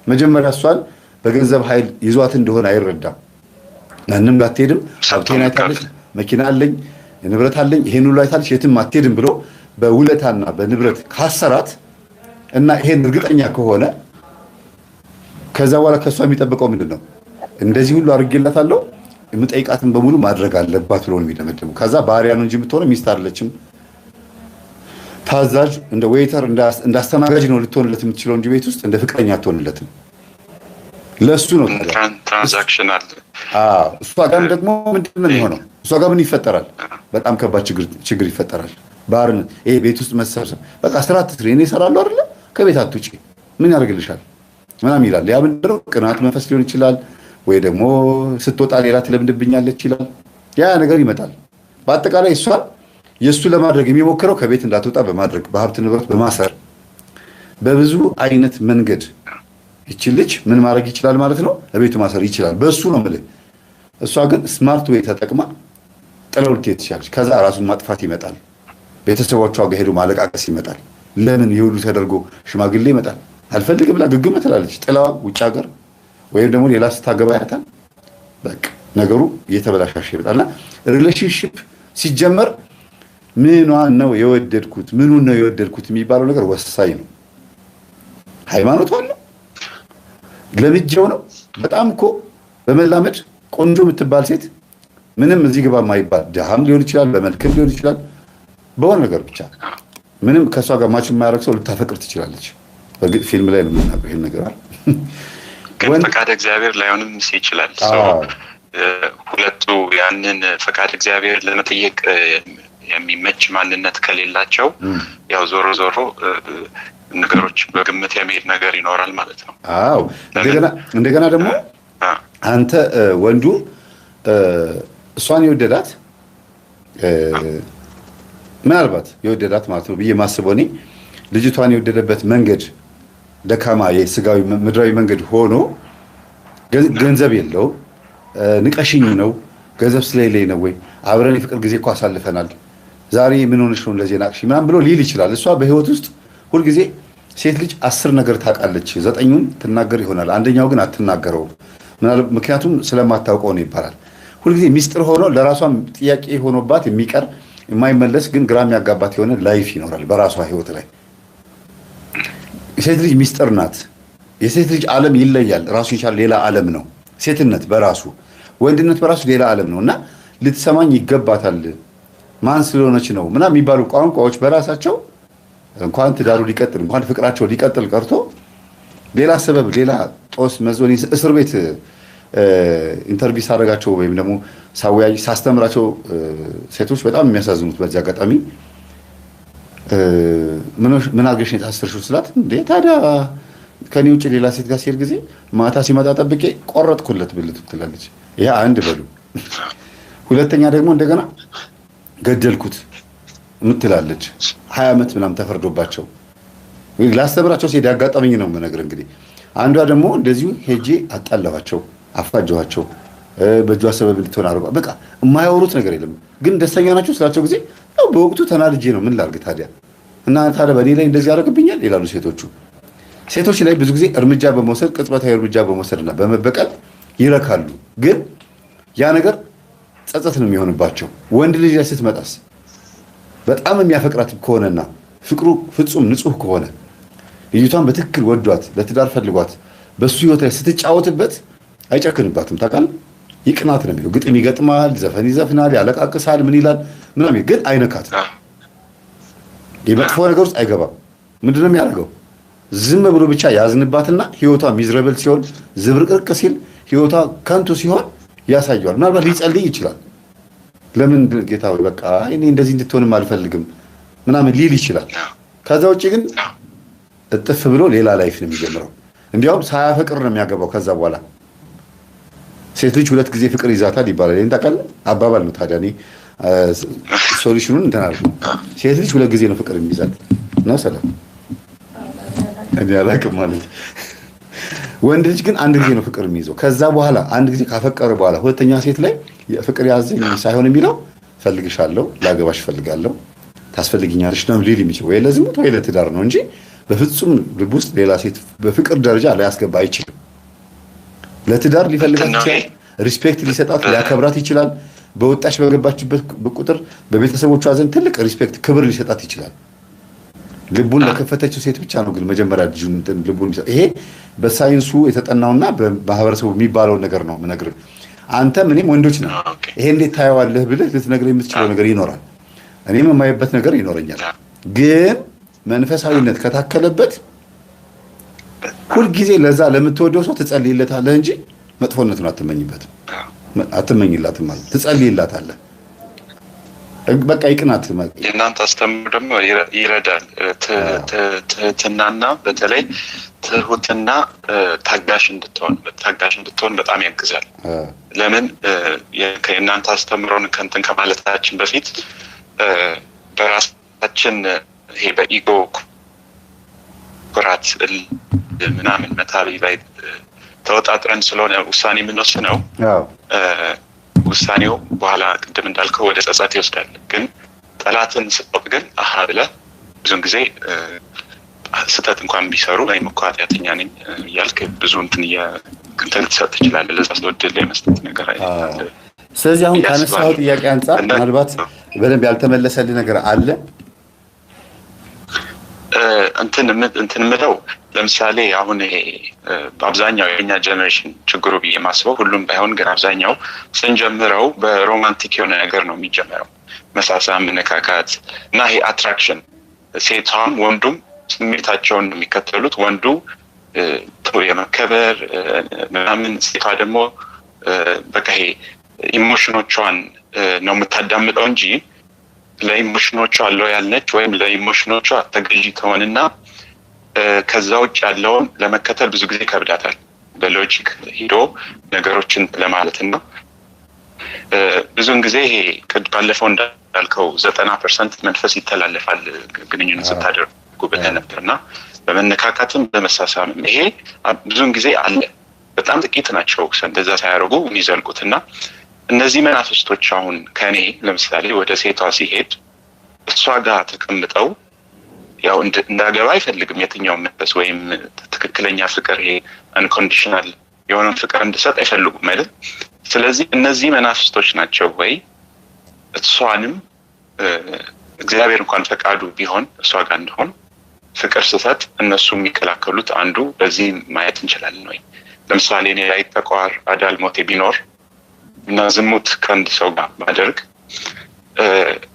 መጀመሪያ እሷን በገንዘብ ኃይል ይዟት እንደሆነ አይረዳም። ማንም አትሄድም፣ ሀብቴን አይታለች፣ መኪና አለኝ፣ ንብረት አለኝ፣ ይሄን ሁሉ አይታለች፣ የትም አትሄድም ብሎ በውለታና በንብረት ካሰራት እና ይሄን እርግጠኛ ከሆነ ከዛ በኋላ ከእሷ የሚጠብቀው ምንድን ነው? እንደዚህ ሁሉ አድርጌላታለሁ የምጠይቃትን በሙሉ ማድረግ አለባት ብሎ ነው የሚደመደመው። ከዛ ባሪያ ነው እንጂ የምትሆነው ሚስት አይደለችም። ታዛዥ እንደ ዌይተር እንዳስተናጋጅ ነው ልትሆንለት የምትችለው እንጂ ቤት ውስጥ እንደ ፍቅረኛ አትሆንለትም። ለሱ ነው ትራንዛክሽናል። እሷ ጋርም ደግሞ ምንድን ነው የሚሆነው? እሷ ጋር ምን ይፈጠራል? በጣም ከባድ ችግር ይፈጠራል። ባርነት፣ ይሄ ቤት ውስጥ መሰብሰብ፣ በቃ ስራ አትስሪ፣ እኔ እሰራለሁ አይደለ፣ ከቤት አትውጪ፣ ምን ያደርግልሻል ምናምን ይላል። ያ ምንድን ነው? ቅናት መንፈስ ሊሆን ይችላል፣ ወይ ደግሞ ስትወጣ ሌላ ትለምድብኛለች ይችላል። ያ ነገር ይመጣል። በአጠቃላይ እሷን የእሱ ለማድረግ የሚሞክረው ከቤት እንዳትወጣ በማድረግ በሀብት ንብረት በማሰር በብዙ አይነት መንገድ ይቺ ልጅ ምን ማድረግ ይችላል ማለት ነው? ለቤቱ ማሰር ይችላል። በእሱ ነው የምልህ። እሷ ግን ስማርት ዌይ ተጠቅማ ጥለው ልትሄድ ትችላለች። ከዛ ራሱን ማጥፋት ይመጣል። ቤተሰቦቿ ጋር ሄዱ ማለቃቀስ ይመጣል። ለምን ይሁሉ ተደርጎ ሽማግሌ ይመጣል። አልፈልግም ብላ ግግም ትላለች። ጥላዋ ውጭ ሀገር ወይም ደግሞ ሌላ ስታገባ ያታል። በቃ ነገሩ እየተበላሻሸ ይመጣልና ሪሌሽንሺፕ ሲጀመር ምኗን ነው የወደድኩት ምኑን ነው የወደድኩት የሚባለው ነገር ወሳኝ ነው። ሃይማኖቱ አለ ለምጄው ነው። በጣም እኮ በመላመድ ቆንጆ የምትባል ሴት ምንም እዚህ ግባ የማይባል ድሃም ሊሆን ይችላል፣ በመልክም ሊሆን ይችላል፣ በሆነ ነገር ብቻ ምንም ከእሷ ጋር ማች የማያደርግ ሰው ልታፈቅር ትችላለች። በግጥ ፊልም ላይ ነው የምናውቀው ይሄን ነገር አለ። ግን ፈቃድ እግዚአብሔር ላይሆንም ይችላል። ሁለቱ ያንን ፈቃድ እግዚአብሔር ለመጠየቅ የሚመች ማንነት ከሌላቸው ያው ዞሮ ዞሮ ነገሮች በግምት የሚሄድ ነገር ይኖራል ማለት ነው። አዎ እንደገና ደግሞ አንተ ወንዱ እሷን የወደዳት ምናልባት የወደዳት ማለት ነው ብዬ ማስበው እኔ ልጅቷን የወደደበት መንገድ ደካማ የስጋዊ ምድራዊ መንገድ ሆኖ ገንዘብ የለው ንቀሽኝ ነው ገንዘብ ስለሌለኝ ነው ወይ አብረን የፍቅር ጊዜ እኮ አሳልፈናል ዛሬ ምን ሆነሽ ነው እንደዚህ ናቅሽ ምናምን ብሎ ሊል ይችላል። እሷ በህይወት ውስጥ ሁልጊዜ ሴት ልጅ 10 ነገር ታውቃለች፣ 9ኙን ትናገር ይሆናል፣ አንደኛው ግን አትናገረውም። ምክንያቱም ስለማታውቀው ነው ይባላል። ሁልጊዜ ሚስጥር ሆኖ ለራሷም ጥያቄ ሆኖባት የሚቀር የማይመለስ ግን ግራ የሚያጋባት የሆነ ላይፍ ይኖራል በራሷ ህይወት ላይ። ሴት ልጅ ሚስጥር ናት። የሴት ልጅ ዓለም ይለያል። ራሱ የቻለ ሌላ ዓለም ነው ሴትነት በራሱ፣ ወንድነት በራሱ ሌላ ዓለም ነው እና ልትሰማኝ ይገባታል ማን ስለሆነች ነው ምናምን የሚባሉ ቋንቋዎች በራሳቸው እንኳን ትዳሩ ሊቀጥል እንኳን ፍቅራቸው ሊቀጥል ቀርቶ ሌላ ሰበብ ሌላ ጦስ መዞን እስር ቤት ኢንተርቪው ሳደርጋቸው ወይም ደግሞ ሳስተምራቸው ሴቶች በጣም የሚያሳዝኑት በዚህ አጋጣሚ ምን አድርገሽ ነው የታሰርሽው ስላት እንዴ ታዲያ ከኔ ውጭ ሌላ ሴት ጋር ሲሄድ ጊዜ ማታ ሲመጣ ጠብቄ ቆረጥኩለት ብልት ትላለች። ይሄ አንድ በሉ። ሁለተኛ ደግሞ እንደገና ገደልኩት ምትላለች። 20 ዓመት ምናምን ተፈርዶባቸው ላስተምራቸው ሲሄድ ያጋጠመኝ ነው የምነግርህ። እንግዲህ አንዷ ደግሞ እንደዚሁ ሄጄ አጣላኋቸው፣ አፋጀኋቸው፣ በእጇ ሰበብ እንድትሆን አርባ በቃ የማያወሩት ነገር የለም። ግን ደስተኛ ናቸው ስላቸው ጊዜ ያው በወቅቱ ተናድጄ ነው ምን ላድርግ ታዲያ እና ታዲያ በእኔ ላይ እንደዚህ ያደርግብኛል ይላሉ ሴቶቹ። ሴቶች ላይ ብዙ ጊዜ እርምጃ በመውሰድ ቅጽበታዊ እርምጃ በመውሰድና በመበቀል ይረካሉ። ግን ያ ነገር ጸጸት ነው የሚሆንባቸው። ወንድ ልጅ ላይ ስትመጣስ በጣም የሚያፈቅራት ከሆነና ፍቅሩ ፍጹም ንጹህ ከሆነ ልጅቷን በትክክል ወዷት ለትዳር ፈልጓት በሱ ህይወት ላይ ስትጫወትበት አይጨክንባትም። ታውቃለህ? ይቅናት ነው የሚለው። ግጥም ይገጥማል፣ ዘፈን ይዘፍናል፣ ያለቃቅሳል፣ ምን ይላል ምናምን፣ ግን አይነካትም። የመጥፎ ነገር ውስጥ አይገባም። ምንድን ነው የሚያደርገው? ዝም ብሎ ብቻ ያዝንባትና ህይወቷ ሚዝረብል ሲሆን ዝብርቅርቅ ሲል ህይወቷ ከንቱ ሲሆን ያሳየዋል። ምናልባት ሊጸልይ ይችላል። ለምን ጌታ ሆይ በቃ እኔ እንደዚህ እንድትሆንም አልፈልግም ምናምን ሊል ይችላል። ከዛ ውጭ ግን እጥፍ ብሎ ሌላ ላይፍ ነው የሚጀምረው። እንዲያውም ሳያፈቅር ነው የሚያገባው። ከዛ በኋላ ሴት ልጅ 2 ጊዜ ፍቅር ይዛታል ይባላል። ይሄን ታውቃለህ? አባባል ነው። ታዲያ እኔ ሶሉሽኑን እንትን አልኩ። ሴት ልጅ 2 ጊዜ ነው ፍቅር የሚይዛት ነው ሰላም እኔ አላውቅም ማለት። ወንድ ልጅ ግን 1 ጊዜ ነው ፍቅር የሚይዘው። ከዛ በኋላ 1 ጊዜ ካፈቀረ በኋላ ሁለተኛ ሴት ላይ ፍቅር ያዘኝ ሳይሆን የሚለው ፈልግሻለሁ፣ ላገባሽ ፈልጋለሁ፣ ታስፈልጊኛለሽ ነው ሊል የሚችል ወይ ለዝሙት ወይ ለትዳር ነው እንጂ በፍጹም ልብ ውስጥ ሌላ ሴት በፍቅር ደረጃ ሊያስገባ አይችልም። ለትዳር ሊፈልጋት ይችላል፣ ሪስፔክት ሊሰጣት ሊያከብራት ይችላል። በወጣች በገባችበት ቁጥር በቤተሰቦቿ ዘንድ ትልቅ ሪስፔክት ክብር ሊሰጣት ይችላል። ልቡን ለከፈተችው ሴት ብቻ ነው ግን መጀመሪያ ልቡን ይሰጥ። ይሄ በሳይንሱ የተጠናውና በማህበረሰቡ የሚባለው ነገር ነው የምነግርህ። አንተም እኔም ወንዶች ነን። ይሄ እንዴት ታየዋለህ ብለህ ልትነግረኝ የምትችለው ነገር ይኖራል። እኔም የማየበት ነገር ይኖረኛል። ግን መንፈሳዊነት ከታከለበት ሁልጊዜ ለዛ ለምትወደው ሰው ትጸልይለታለህ እንጂ መጥፎነቱን አትመኝላትም ማለት ትጸልይላታለህ። በቃ ይቅናት ማለት የእናንተ አስተምሮ ደግሞ ይረዳል። ትህትናና በተለይ ትሁትና ታጋሽ እንድትሆን በጣም ያግዛል። ለምን የእናንተ አስተምሮን ከእንትን ከማለታችን በፊት በራሳችን ይሄ በኢጎ ኩራት ምናምን መታቢ ላይ ተወጣጥረን ስለሆነ ውሳኔ የምንወስነው ውሳኔው በኋላ ቅድም እንዳልከው ወደ ጸጸት ይወስዳል። ግን ጠላትን ስጠቅ ግን አሃ ብለህ ብዙን ጊዜ ስህተት እንኳን ቢሰሩ ወይም እኮ ኃጢአተኛ ነኝ እያልክ ብዙ እንትን ልትሰጥ ትችላለህ። ለዛ ስለወደለ የመስጠት ነገር አይደለም። ስለዚህ አሁን ካነሳኸው ጥያቄ አንጻር ምናልባት በደንብ ያልተመለሰልህ ነገር አለ። እንትን ምለው ለምሳሌ አሁን ይሄ በአብዛኛው የኛ ጀነሬሽን ችግሩ ብዬ ማስበው ሁሉም ባይሆን ግን አብዛኛው ስንጀምረው በሮማንቲክ የሆነ ነገር ነው የሚጀምረው። መሳሳም፣ መነካካት እና ይሄ አትራክሽን ሴቷም ወንዱም ስሜታቸውን የሚከተሉት ወንዱ የመከበር ምናምን፣ ሴቷ ደግሞ በቃ ይሄ ኢሞሽኖቿን ነው የምታዳምጠው እንጂ ለኢሞሽኖቿ ሎያል ነች ወይም ለኢሞሽኖቿ ተገዢ ትሆንና ከዛ ውጭ ያለውን ለመከተል ብዙ ጊዜ ይከብዳታል። በሎጂክ ሂዶ ነገሮችን ለማለትና ብዙውን ጊዜ ይሄ ባለፈው እንዳልከው 90% መንፈስ ይተላለፋል ግንኙነት ስታደርጉ ብለህ ነበርና በመነካካትም በመሳሳምም ይሄ ብዙውን ጊዜ አለ። በጣም ጥቂት ናቸው እንደዛ ሳያደርጉ የሚዘልቁትና እነዚህ መናፍስቶች አሁን ከኔ ለምሳሌ ወደ ሴቷ ሲሄድ እሷ ጋር ተቀምጠው ያው እንዳገባ አይፈልግም የትኛው መንፈስ ወይም ትክክለኛ ፍቅር ይሄ አንኮንዲሽናል የሆነን ፍቅር እንድሰጥ አይፈልጉም አይደል? ስለዚህ እነዚህ መናፍስቶች ናቸው ወይ እሷንም እግዚአብሔር እንኳን ፈቃዱ ቢሆን እሷ ጋር እንደሆን ፍቅር ስሰጥ እነሱ የሚከላከሉት አንዱ በዚህ ማየት እንችላለን ወይ? ለምሳሌ እኔ ላይ ተቋር አዳል ሞቴ ቢኖር እና ዝሙት ከአንድ ሰው ጋር ማደርግ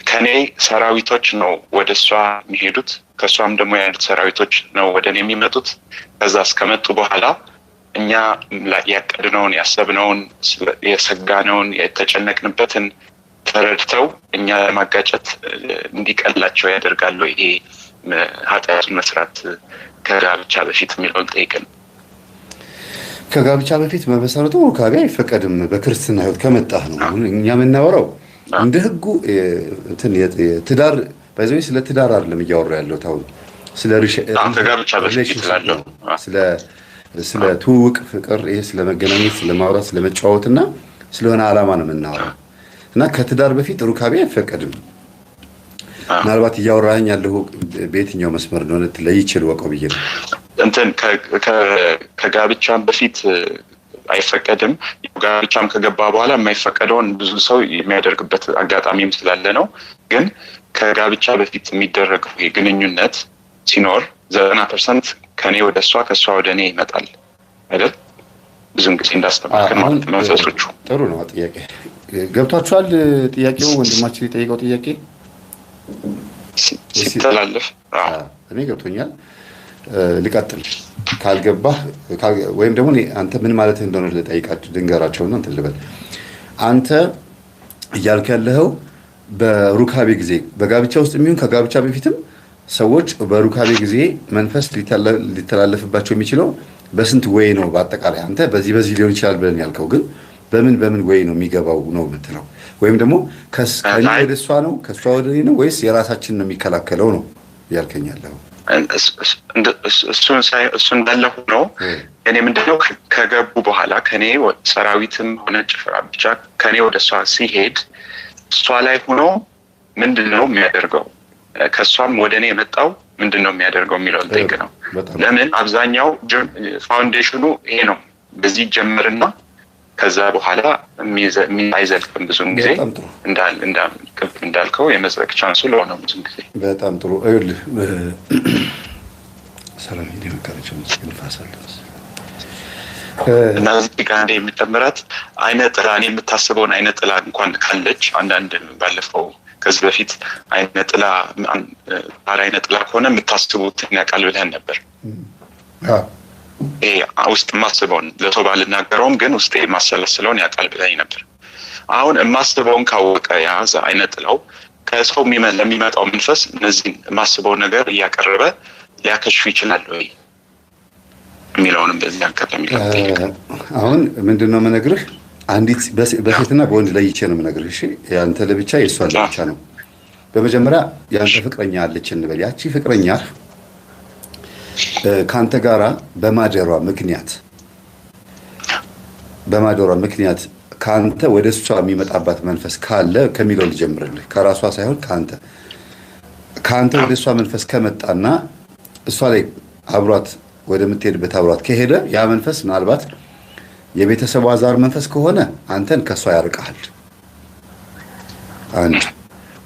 ከኔ ሰራዊቶች ነው ወደ እሷ የሚሄዱት፣ ከእሷም ደግሞ ያሉት ሰራዊቶች ነው ወደ እኔ የሚመጡት። ከዛ እስከመጡ በኋላ እኛ ያቀድነውን ያሰብነውን የሰጋነውን የተጨነቅንበትን ተረድተው እኛ ለማጋጨት እንዲቀላቸው ያደርጋሉ። ይሄ ኃጢአቱን መስራት ከጋብቻ በፊት የሚለውን ጠይቀን ከጋብቻ በፊት በመሰረቱ ሩካቤ አይፈቀድም። በክርስትና ህይወት ከመጣህ ነው እኛ የምናወራው። እንደ ህጉ ትዳር ባይዘው ስለ ትዳር አይደለም እያወራ ያለው ታው ስለ ከጋብቻ በፊት ይላልው ስለ ትውውቅ ፍቅር፣ ይሄ ስለ መገናኘት፣ ስለ ማውራት፣ ስለ መጫወትና ስለሆነ ዓላማ ነው የምናወራው እና ከትዳር በፊት ሩካቤ አይፈቀድም። ምናልባት እያወራኸኝ ያለው በየትኛው መስመር እንደሆነ ለይችል ወቀው ብዬ ነው። እንትን ከጋብቻም በፊት አይፈቀድም። ጋብቻም ከገባ በኋላ የማይፈቀደውን ብዙ ሰው የሚያደርግበት አጋጣሚም ስላለ ነው። ግን ከጋብቻ በፊት የሚደረገው ግንኙነት ሲኖር 90% ከኔ ወደ እሷ ከእሷ ወደ እኔ ይመጣል አይደል? ብዙም ጊዜ እንዳስተማርከን ማለት መንፈሶቹ። ጥሩ ነው። ጥያቄ ገብቷችኋል? ጥያቄው ወንድማችን የጠየቀው ጥያቄ ሲተላለፍ እኔ ገብቶኛል። ልቀጥል ካልገባህ ወይም ደግሞ አንተ ምን ማለት እንደሆነ ልጠይቃችሁ ድንገራቸውና እንትን ልበል። አንተ እያልክ ያለኸው በሩካቤ ጊዜ በጋብቻ ውስጥ የሚሆን ከጋብቻ በፊትም ሰዎች በሩካቤ ጊዜ መንፈስ ሊተላለፍባቸው የሚችለው በስንት ወይ ነው? በአጠቃላይ አንተ በዚህ ሊሆን ይችላል ብለን ያልከው ግን በምን ወይ ነው የሚገባው ነው የምትለው? ወይም ደግሞ ከኔ ወደ እሷ ነው ከእሷ ወደ እኔ ነው ወይስ የራሳችን ነው የሚከላከለው ነው ያልከኝ ያለኸው? እሱ እንዳለ ሆኖ እኔ ምንድነው ከገቡ በኋላ ከኔ ሰራዊትም ሆነ ጭፍራ ብቻ ከኔ ወደ እሷ ሲሄድ እሷ ላይ ሆኖ ምንድነው የሚያደርገው? ከእሷም ወደ እኔ የመጣው ምንድነው የሚያደርገው የሚለውን ጠይቅ ነው። ለምን አብዛኛው ፋውንዴሽኑ ይሄ ነው። በዚህ ጀምርና ከዛ በኋላ አይዘልቅም። ብዙም ጊዜ እንዳልከው የመዝለቅ ቻንሱ ለሆነው ብዙም ጊዜ በጣም ጥሩ። አይልህ ሰላም ይደረጋቸው ንፋስ አለ። እና እዚህ ጋር የምትመራት አይነ ጥላ የምታስበውን አይነ ጥላ እንኳን ካለች አንዳንድ ባለፈው ከዚህ በፊት አይነ ጥላ ከሆነ የምታስቡትን ያውቃል ብለን ነበር። ውስጥ የማስበውን ለሰው ባልናገረውም ግን ውስጥ የማሰለስለውን ያውቃል ብለን ነበር። አሁን የማስበውን ካወቀ ያዘ አይነ ጥላው ከሰው ለሚመጣው መንፈስ እነዚህን የማስበውን ነገር እያቀረበ ሊያከሽፍ ይችላል ወይ የሚለውንም በዚህ አጋጣሚ አሁን ምንድነው የምነግርህ፣ አንዲት በሴትና በወንድ ለይቼ ነው የምነግርህ። እሺ ያንተ ለብቻ የእሷ ለብቻ ነው። በመጀመሪያ ያንተ ፍቅረኛ አለች እንበል። ያቺ ፍቅረኛ ካንተ ጋራ በማደሯ ምክንያት ካንተ ወደ እሷ የሚመጣባት መንፈስ ካለ ከሚለው ልጀምርልህ። ከራሷ ሳይሆን ካንተ ወደ እሷ መንፈስ ከመጣና እሷ ላይ አብሯት ወደምትሄድበት አብሯት ከሄደ ያ መንፈስ ምናልባት የቤተሰቧ ዛር መንፈስ ከሆነ አንተን ከሷ ያርቃል። አንድ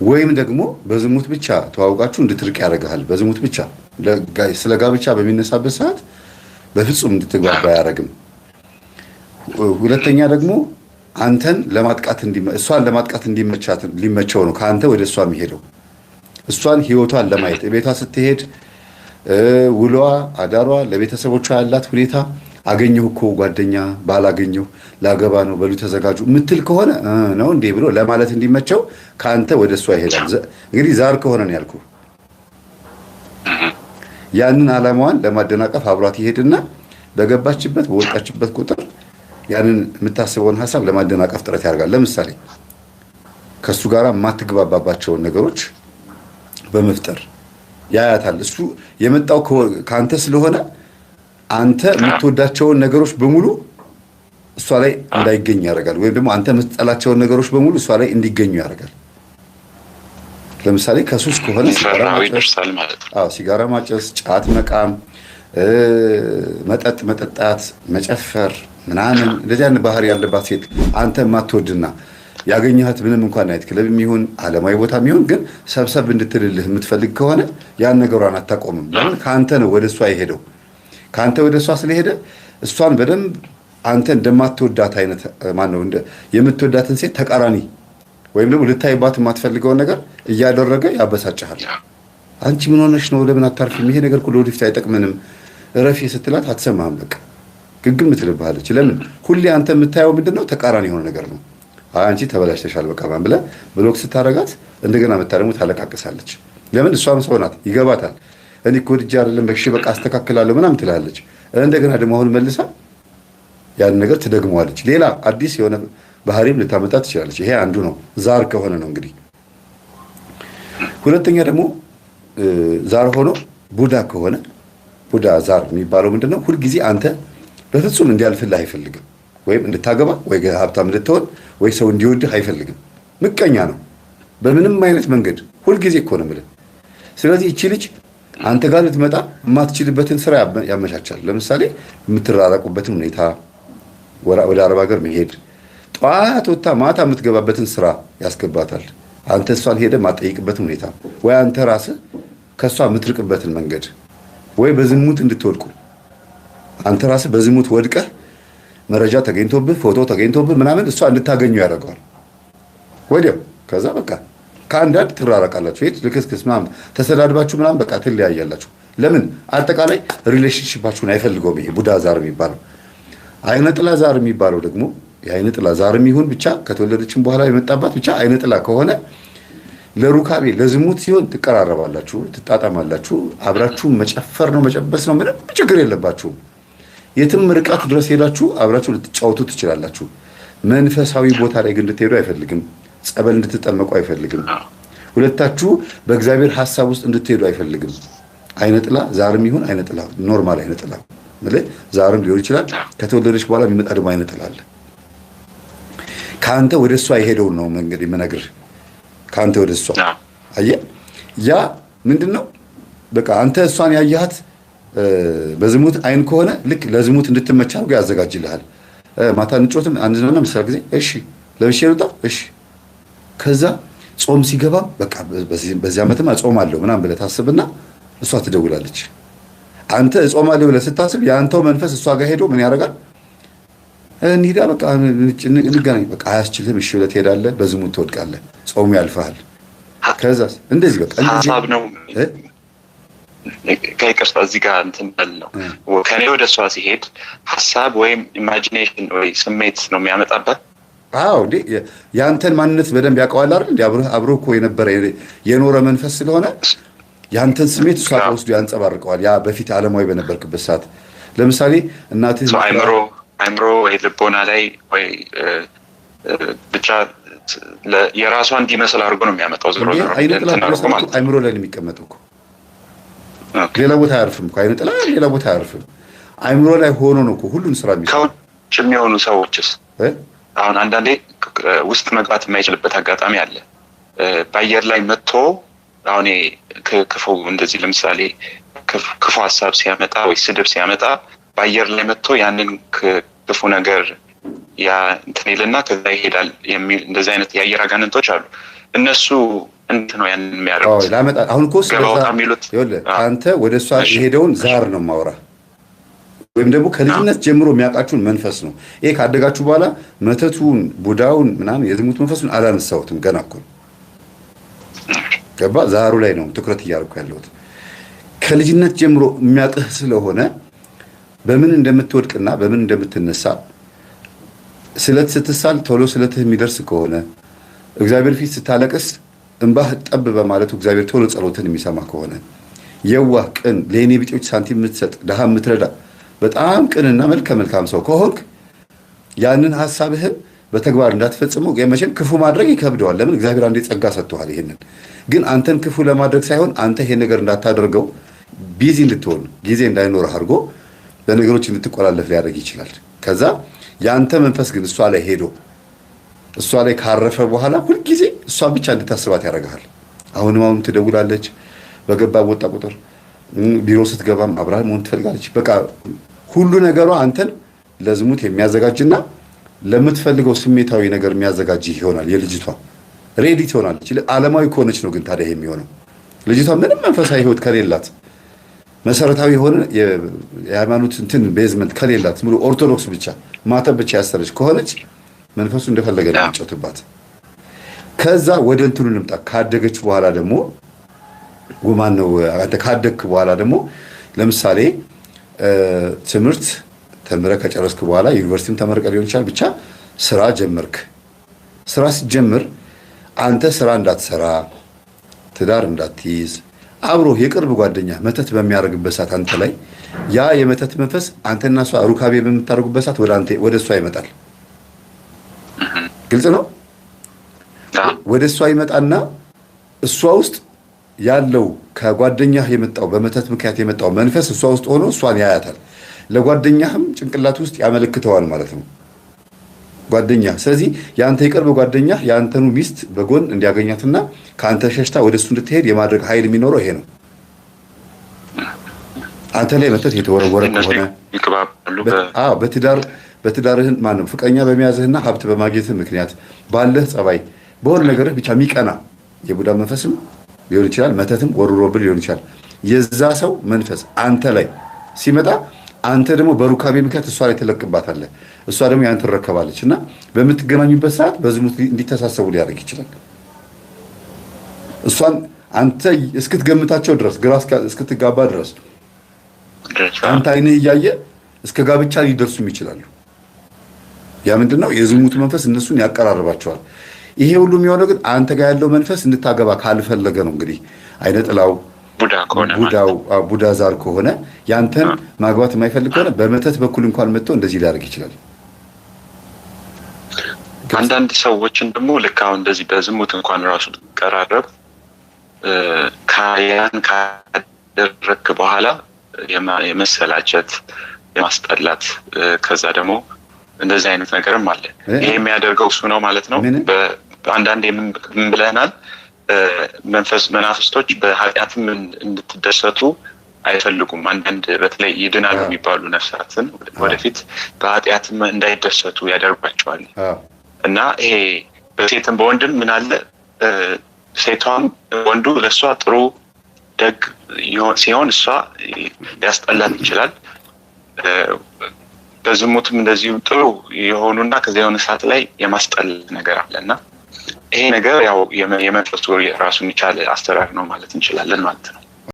ወይም ደግሞ በዝሙት ብቻ ተዋውቃችሁ እንድትርቅ ያደርግሃል። በዝሙት ብቻ ስለ ጋብቻ በሚነሳበት ሰዓት በፍጹም እንድትግባባ አያደርግም። ሁለተኛ ደግሞ አንተን ለማጥቃት እሷን ለማጥቃት ሊመቸው ነው ከአንተ ወደ እሷ የሚሄደው። እሷን ህይወቷን ለማየት ቤቷ ስትሄድ ውሏ አዳሯ ለቤተሰቦቿ ያላት ሁኔታ አገኘሁ እኮ ጓደኛ ባላገኘሁ ላገባ ነው በሉ ተዘጋጁ ምትል ከሆነ ነው እንዴ ብሎ ለማለት እንዲመቸው ከአንተ ወደ እሷ ይሄዳል። እንግዲህ ዛር ከሆነ ነው ያልኩህ። ያንን ዓላማዋን ለማደናቀፍ አብሯት ይሄድና በገባችበት በወጣችበት ቁጥር ያንን የምታስበውን ሀሳብ ለማደናቀፍ ጥረት ያደርጋል። ለምሳሌ ከሱ ጋር የማትግባባባቸውን ነገሮች በመፍጠር ያያታል። እሱ የመጣው ከአንተ ስለሆነ አንተ የምትወዳቸውን ነገሮች በሙሉ እሷ ላይ እንዳይገኝ ያደርጋል። ወይም ደግሞ አንተ የምትጠላቸውን ነገሮች በሙሉ እሷ ላይ እንዲገኙ ያደርጋል። ለምሳሌ ከሱስ ከሆነ ሲጋራ ማጨስ፣ ጫት መቃም፣ መጠጥ መጠጣት፣ መጨፈር ምናምን እንደዚህ አይነት ባህሪ ያለባት ሴት አንተ የማትወድና ያገኘሃት ምንም እንኳን ናይት ክለብ የሚሆን ዓለማዊ ቦታ የሚሆን ግን ሰብሰብ እንድትልልህ የምትፈልግ ከሆነ ያን ነገሯን አታቆምም። ለምን? ከአንተ ነው ወደ እሷ የሄደው። ከአንተ ወደ እሷ ስለሄደ እሷን በደንብ አንተ እንደማትወዳት አይነት ማነው የምትወዳትን ሴት ተቃራኒ ወይም ደግሞ ልታይባት የማትፈልገውን ነገር እያደረገ ያበሳጭሃል። አንቺ ምን ሆነሽ ነው? ለምን አታርፊም? ይሄ ነገር እኮ ለወደፊት አይጠቅምንም። እረፊ ስትላት አትሰማህም። በቃ ግግም ትልብሃለች። ለምን? ሁሌ አንተ የምታየው ምንድነው? ተቃራኒ የሆነ ነገር ነው። አንቺ ተበላሽተሻል በቃ ማን ብለህ ብሎክ ስታረጋት እንደገና መታ ደግሞ ታለቃቅሳለች። ለምን? እሷም ሰው ናት፣ ይገባታል። እኔ እኮ ወድጄ አይደለም በሺ በቃ አስተካክላለሁ ምናምን ትላለች። እንደገና ደግሞ አሁን መልሳ ያን ነገር ትደግመዋለች። ሌላ አዲስ የሆነ ባህሪም ልታመጣ ትችላለች። ይሄ አንዱ ነው፣ ዛር ከሆነ ነው እንግዲህ። ሁለተኛ ደግሞ ዛር ሆኖ ቡዳ ከሆነ ቡዳ ዛር የሚባለው ምንድነው? ሁልጊዜ አንተ በፍጹም እንዲያልፍልህ አይፈልግም። ወይም እንድታገባ ወይ ሀብታም እንድትሆን ወይ ሰው እንዲወድህ አይፈልግም። ምቀኛ ነው በምንም አይነት መንገድ ሁልጊዜ እኮ ነው የምልህ። ስለዚህ እቺ ልጅ አንተ ጋር ልትመጣ የማትችልበትን ስራ ያመቻቻል። ለምሳሌ የምትራራቁበትን ሁኔታ፣ ወደ አረብ ሀገር መሄድ፣ ጠዋት ወጥታ ማታ የምትገባበትን ስራ ያስገባታል። አንተ እሷን ሄደህ ማጠይቅበትን ሁኔታ፣ ወይ አንተ ራስህ ከእሷ የምትርቅበትን መንገድ፣ ወይ በዝሙት እንድትወድቁ አንተ ራስህ በዝሙት ወድቀህ መረጃ ተገኝቶብህ ፎቶ ተገኝቶብህ ምናምን እሷ እንድታገኙ ያደርገዋል ወዲያው። ከዛ በቃ ከአንዳንድ ትራራቃላችሁ፣ ሄድ ልክስክስ ምናምን ተሰዳድባችሁ ምናምን በቃ ትለያያላችሁ። ለምን? አጠቃላይ ሪሌሽንሺፓችሁን አይፈልገውም። ይሄ ቡዳ ዛር የሚባለው። አይነ ጥላ ዛር የሚባለው ደግሞ የአይነ ጥላ ዛርም ይሁን ብቻ ከተወለደችም በኋላ የመጣባት ብቻ አይነ ጥላ ከሆነ ለሩካቤ ለዝሙት ሲሆን ትቀራረባላችሁ፣ ትጣጣማላችሁ፣ አብራችሁ መጨፈር ነው መጨበስ ነው፣ ምንም ችግር የለባችሁም። የትም ርቀት ድረስ ሄዳችሁ አብራችሁ ልትጫወቱ ትችላላችሁ። መንፈሳዊ ቦታ ላይ ግን እንድትሄዱ አይፈልግም። ጸበል እንድትጠመቁ አይፈልግም። ሁለታችሁ በእግዚአብሔር ሐሳብ ውስጥ እንድትሄዱ አይፈልግም። አይነ ጥላ ዛርም ይሁን አይነ ጥላ ኖርማል አይነ ጥላ ማለት ዛርም ሊሆን ይችላል። ከተወለደች በኋላ የሚመጣ ደግሞ አይነ ጥላ አለ። ከአንተ ወደ እሷ የሄደውን ነው እንግዲህ የምነግርህ። ከአንተ ወደ እሷ አየህ፣ ያ ምንድነው? በቃ አንተ እሷን ያየሃት በዝሙት አይን ከሆነ ልክ ለዝሙት እንድትመቻ አድርጎ ያዘጋጅልሃል። ማታ እንጮትም አንድ ነውና ምሳሌ ጊዜ እሺ ለብሼ ልውጣ እሺ። ከዛ ጾም ሲገባ በቃ በዚህ ዓመትማ ጾማለሁ ምናምን ብለህ ታስብና እሷ ትደውላለች። አንተ ጾማለሁ ብለህ ስታስብ የአንተው መንፈስ እሷ ጋር ሄዶ ምን ያደርጋል? እንሂዳ በቃ እንገናኝ፣ በቃ አያስችልም። እሺ ብለህ ትሄዳለህ፣ በዝሙት ትወድቃለህ፣ ጾሙ ያልፍሃል። ከዛስ እንደዚህ በቃ ሀሳብ ነው። ከይቅርታ እዚህ ጋር እንትን በል ነው ከኔ ወደ እሷ ሲሄድ ሀሳብ ወይም ኢማጂኔሽን ወይ ስሜት ነው የሚያመጣበት። አዎ እንዴ ያንተን ማንነት በደንብ ያውቀዋል አይደል? እንዴ አብሮ እኮ የኖረ መንፈስ ስለሆነ ያንተን ስሜት እሷ ወስዶ ያንጸባርቀዋል። ያ በፊት ዓለማዊ በነበርክበት ሰዓት ለምሳሌ እናትህ አይምሮ ወይ ልቦና ላይ ወይ ብቻ የራሷ እንዲመስል አድርጎ ነው የሚያመጣው። ዝሮ አይምሮ ላይ ነው የሚቀመጠው እኮ ሌላ ቦታ አያርፍም እኮ። አይነ ጥላ ሌላ ቦታ አያርፍም። አይምሮ ላይ ሆኖ ነው እኮ ሁሉን ስራ ከውጭ የሚሆኑ ሰዎችስ አሁን አንዳንዴ ውስጥ መግባት የማይችልበት አጋጣሚ አለ። በአየር ላይ መጥቶ አሁን ክፉ እንደዚህ ለምሳሌ ክፉ ሀሳብ ሲያመጣ ወይ ስድብ ሲያመጣ በአየር ላይ መጥቶ ያንን ክፉ ነገር ያ እንትን ይልና ከዛ ይሄዳል የሚል እንደዚህ አይነት የአየር አጋንንቶች አሉ። እነሱ እንት ነው ያንን የሚያደርጉት። ላመጣ አሁን እኮ አንተ ወደ እሷ የሄደውን ዛር ነው ማውራ ወይም ደግሞ ከልጅነት ጀምሮ የሚያውቃችሁን መንፈስ ነው። ይሄ ካደጋችሁ በኋላ መተቱን ቡዳውን ምናምን የዝሙት መንፈሱን አላነሳሁትም ገና እኮ ገባ። ዛሩ ላይ ነው ትኩረት እያደረኩ ያለሁት። ከልጅነት ጀምሮ የሚያውቅህ ስለሆነ በምን እንደምትወድቅና በምን እንደምትነሳ ስለት ስትሳል ቶሎ ስለትህ የሚደርስ ከሆነ እግዚአብሔር ፊት ስታለቅስ እንባህ ጠብ በማለቱ እግዚአብሔር ቶሎ ጸሎትን የሚሰማ ከሆነ የዋህ ቅን ለኔ ቢጤዎች ሳንቲም የምትሰጥ ደሃ የምትረዳ በጣም ቅንና መልካም ሰው ከሆንክ ያንን ሐሳብህን በተግባር እንዳትፈጽመው መቼም ክፉ ማድረግ ይከብደዋል። ለምን እግዚአብሔር አንዴ ጸጋ ሰጥቷል። ይሄንን ግን አንተን ክፉ ለማድረግ ሳይሆን አንተ ይሄ ነገር እንዳታደርገው ቢዚ እንድትሆን ጊዜ እንዳይኖርህ አድርጎ በነገሮች እንድትቆላለፍ ሊያደርግ ይችላል። ከዛ ያንተ መንፈስ ግን እሷ ላይ ሄዶ እሷ ላይ ካረፈ በኋላ ሁልጊዜ እሷን ብቻ እንድታስባት ያደርጋል። አሁን ትደውላለች፣ በገባ ወጣ ቁጥር ቢሮ ስትገባም አብራህ መሆን ትፈልጋለች። በቃ ሁሉ ነገሯ አንተን ለዝሙት የሚያዘጋጅና ለምትፈልገው ስሜታዊ ነገር የሚያዘጋጅ ይሆናል። የልጅቷ ሬዲ ትሆናለች። ዓለማዊ ከሆነች ነው ግን ታዲያ የሚሆነው ልጅቷ ምንም መንፈሳዊ ህይወት ከሌላት መሰረታዊ የሆነ የሃይማኖት እንትን ቤዝመንት ከሌላት ሙሉ ኦርቶዶክስ ብቻ ማተብ ብቻ ያሰረች ከሆነች መንፈሱ እንደፈለገ ነው የሚጫወትባት። ከዛ ወደ እንትኑ እንምጣ። ካደገች በኋላ ደግሞ ወማን ነው አንተ ካደግክ በኋላ ደግሞ ለምሳሌ ትምህርት ተምረህ ከጨረስክ በኋላ ዩኒቨርሲቲም ተመርቀህ ሊሆን ይችላል። ብቻ ስራ ጀመርክ። ስራ ሲጀምር አንተ ስራ እንዳትሰራ ትዳር እንዳትይዝ አብሮ የቅርብ ጓደኛ መተት በሚያደርግበት ሰዓት አንተ ላይ ያ የመተት መንፈስ አንተና እሷ ሩካቤ በምታደርጉበት ሰዓት ወደ እሷ ይመጣል። ግልጽ ነው። ወደ እሷ ይመጣና እሷ ውስጥ ያለው ከጓደኛህ የመጣው በመተት ምክንያት የመጣው መንፈስ እሷ ውስጥ ሆኖ እሷን ያያታል። ለጓደኛህም ጭንቅላት ውስጥ ያመለክተዋል ማለት ነው ጓደኛ። ስለዚህ የአንተ የቅርብ ጓደኛ የአንተኑ ሚስት በጎን እንዲያገኛትና ከአንተ ሸሽታ ወደሱ እንድትሄድ የማድረግ ኃይል የሚኖረው ይሄ ነው። አንተ ላይ መተት የተወረወረ ከሆነ በትዳርህን ማንም ፍቅረኛ በመያዝህና ሀብት በማግኘትህ ምክንያት ባለህ ጸባይ በሆነ ነገርህ ብቻ የሚቀና የቡዳ መንፈስም ሊሆን ይችላል፣ መተትም ወርሮብህ ሊሆን ይችላል። የዛ ሰው መንፈስ አንተ ላይ ሲመጣ አንተ ደግሞ በሩካቤ ምክንያት እሷ ላይ ትለቅባታለህ። እሷ ደግሞ ያን ትረከባለች እና በምትገናኙበት ሰዓት በዝሙት እንዲተሳሰቡ ሊያደርግ ይችላል። እሷን አንተ እስክትገምታቸው ድረስ ግራ እስክትጋባ ድረስ አንተ አይንህ እያየ እስከ ጋብቻ ሊደርሱም ይችላሉ። ያ ምንድነው? የዝሙት መንፈስ እነሱን ያቀራርባቸዋል። ይሄ ሁሉ የሚሆነው ግን አንተ ጋር ያለው መንፈስ እንድታገባ ካልፈለገ ነው። እንግዲህ አይነ ጥላው ቡዳ ዛር ከሆነ ያንተን ማግባት የማይፈልግ ከሆነ በመተት በኩል እንኳን መጥቶ እንደዚህ ሊያደርግ ይችላል። አንዳንድ ሰዎችን ደግሞ ልክ አሁን እንደዚህ በዝሙት እንኳን ራሱ ቀራረብ ያን ካደረክ በኋላ የመሰላቸት የማስጠላት ከዛ ደግሞ እንደዚህ አይነት ነገርም አለ። ይሄ የሚያደርገው እሱ ነው ማለት ነው። አንዳንዴ ምን ብለናል? መናፍስቶች በኃጢአትም እንድትደሰቱ አይፈልጉም። አንዳንድ በተለይ ይድናሉ የሚባሉ ነፍሳትን ወደፊት በኃጢአትም እንዳይደሰቱ ያደርጓቸዋል። እና ይሄ በሴትም በወንድም ምን አለ ሴቷም ወንዱ ለእሷ ጥሩ ደግ ሲሆን እሷ ሊያስጠላት ይችላል። በዝሙትም እንደዚሁ ጥሩ የሆኑና ከዚያ የሆነ ሰዓት ላይ የማስጠል ነገር አለና ይሄ ነገር ያው የመንፈሱ ራሱን የቻለ አሰራር ነው ማለት እንችላለን ማለት ነው።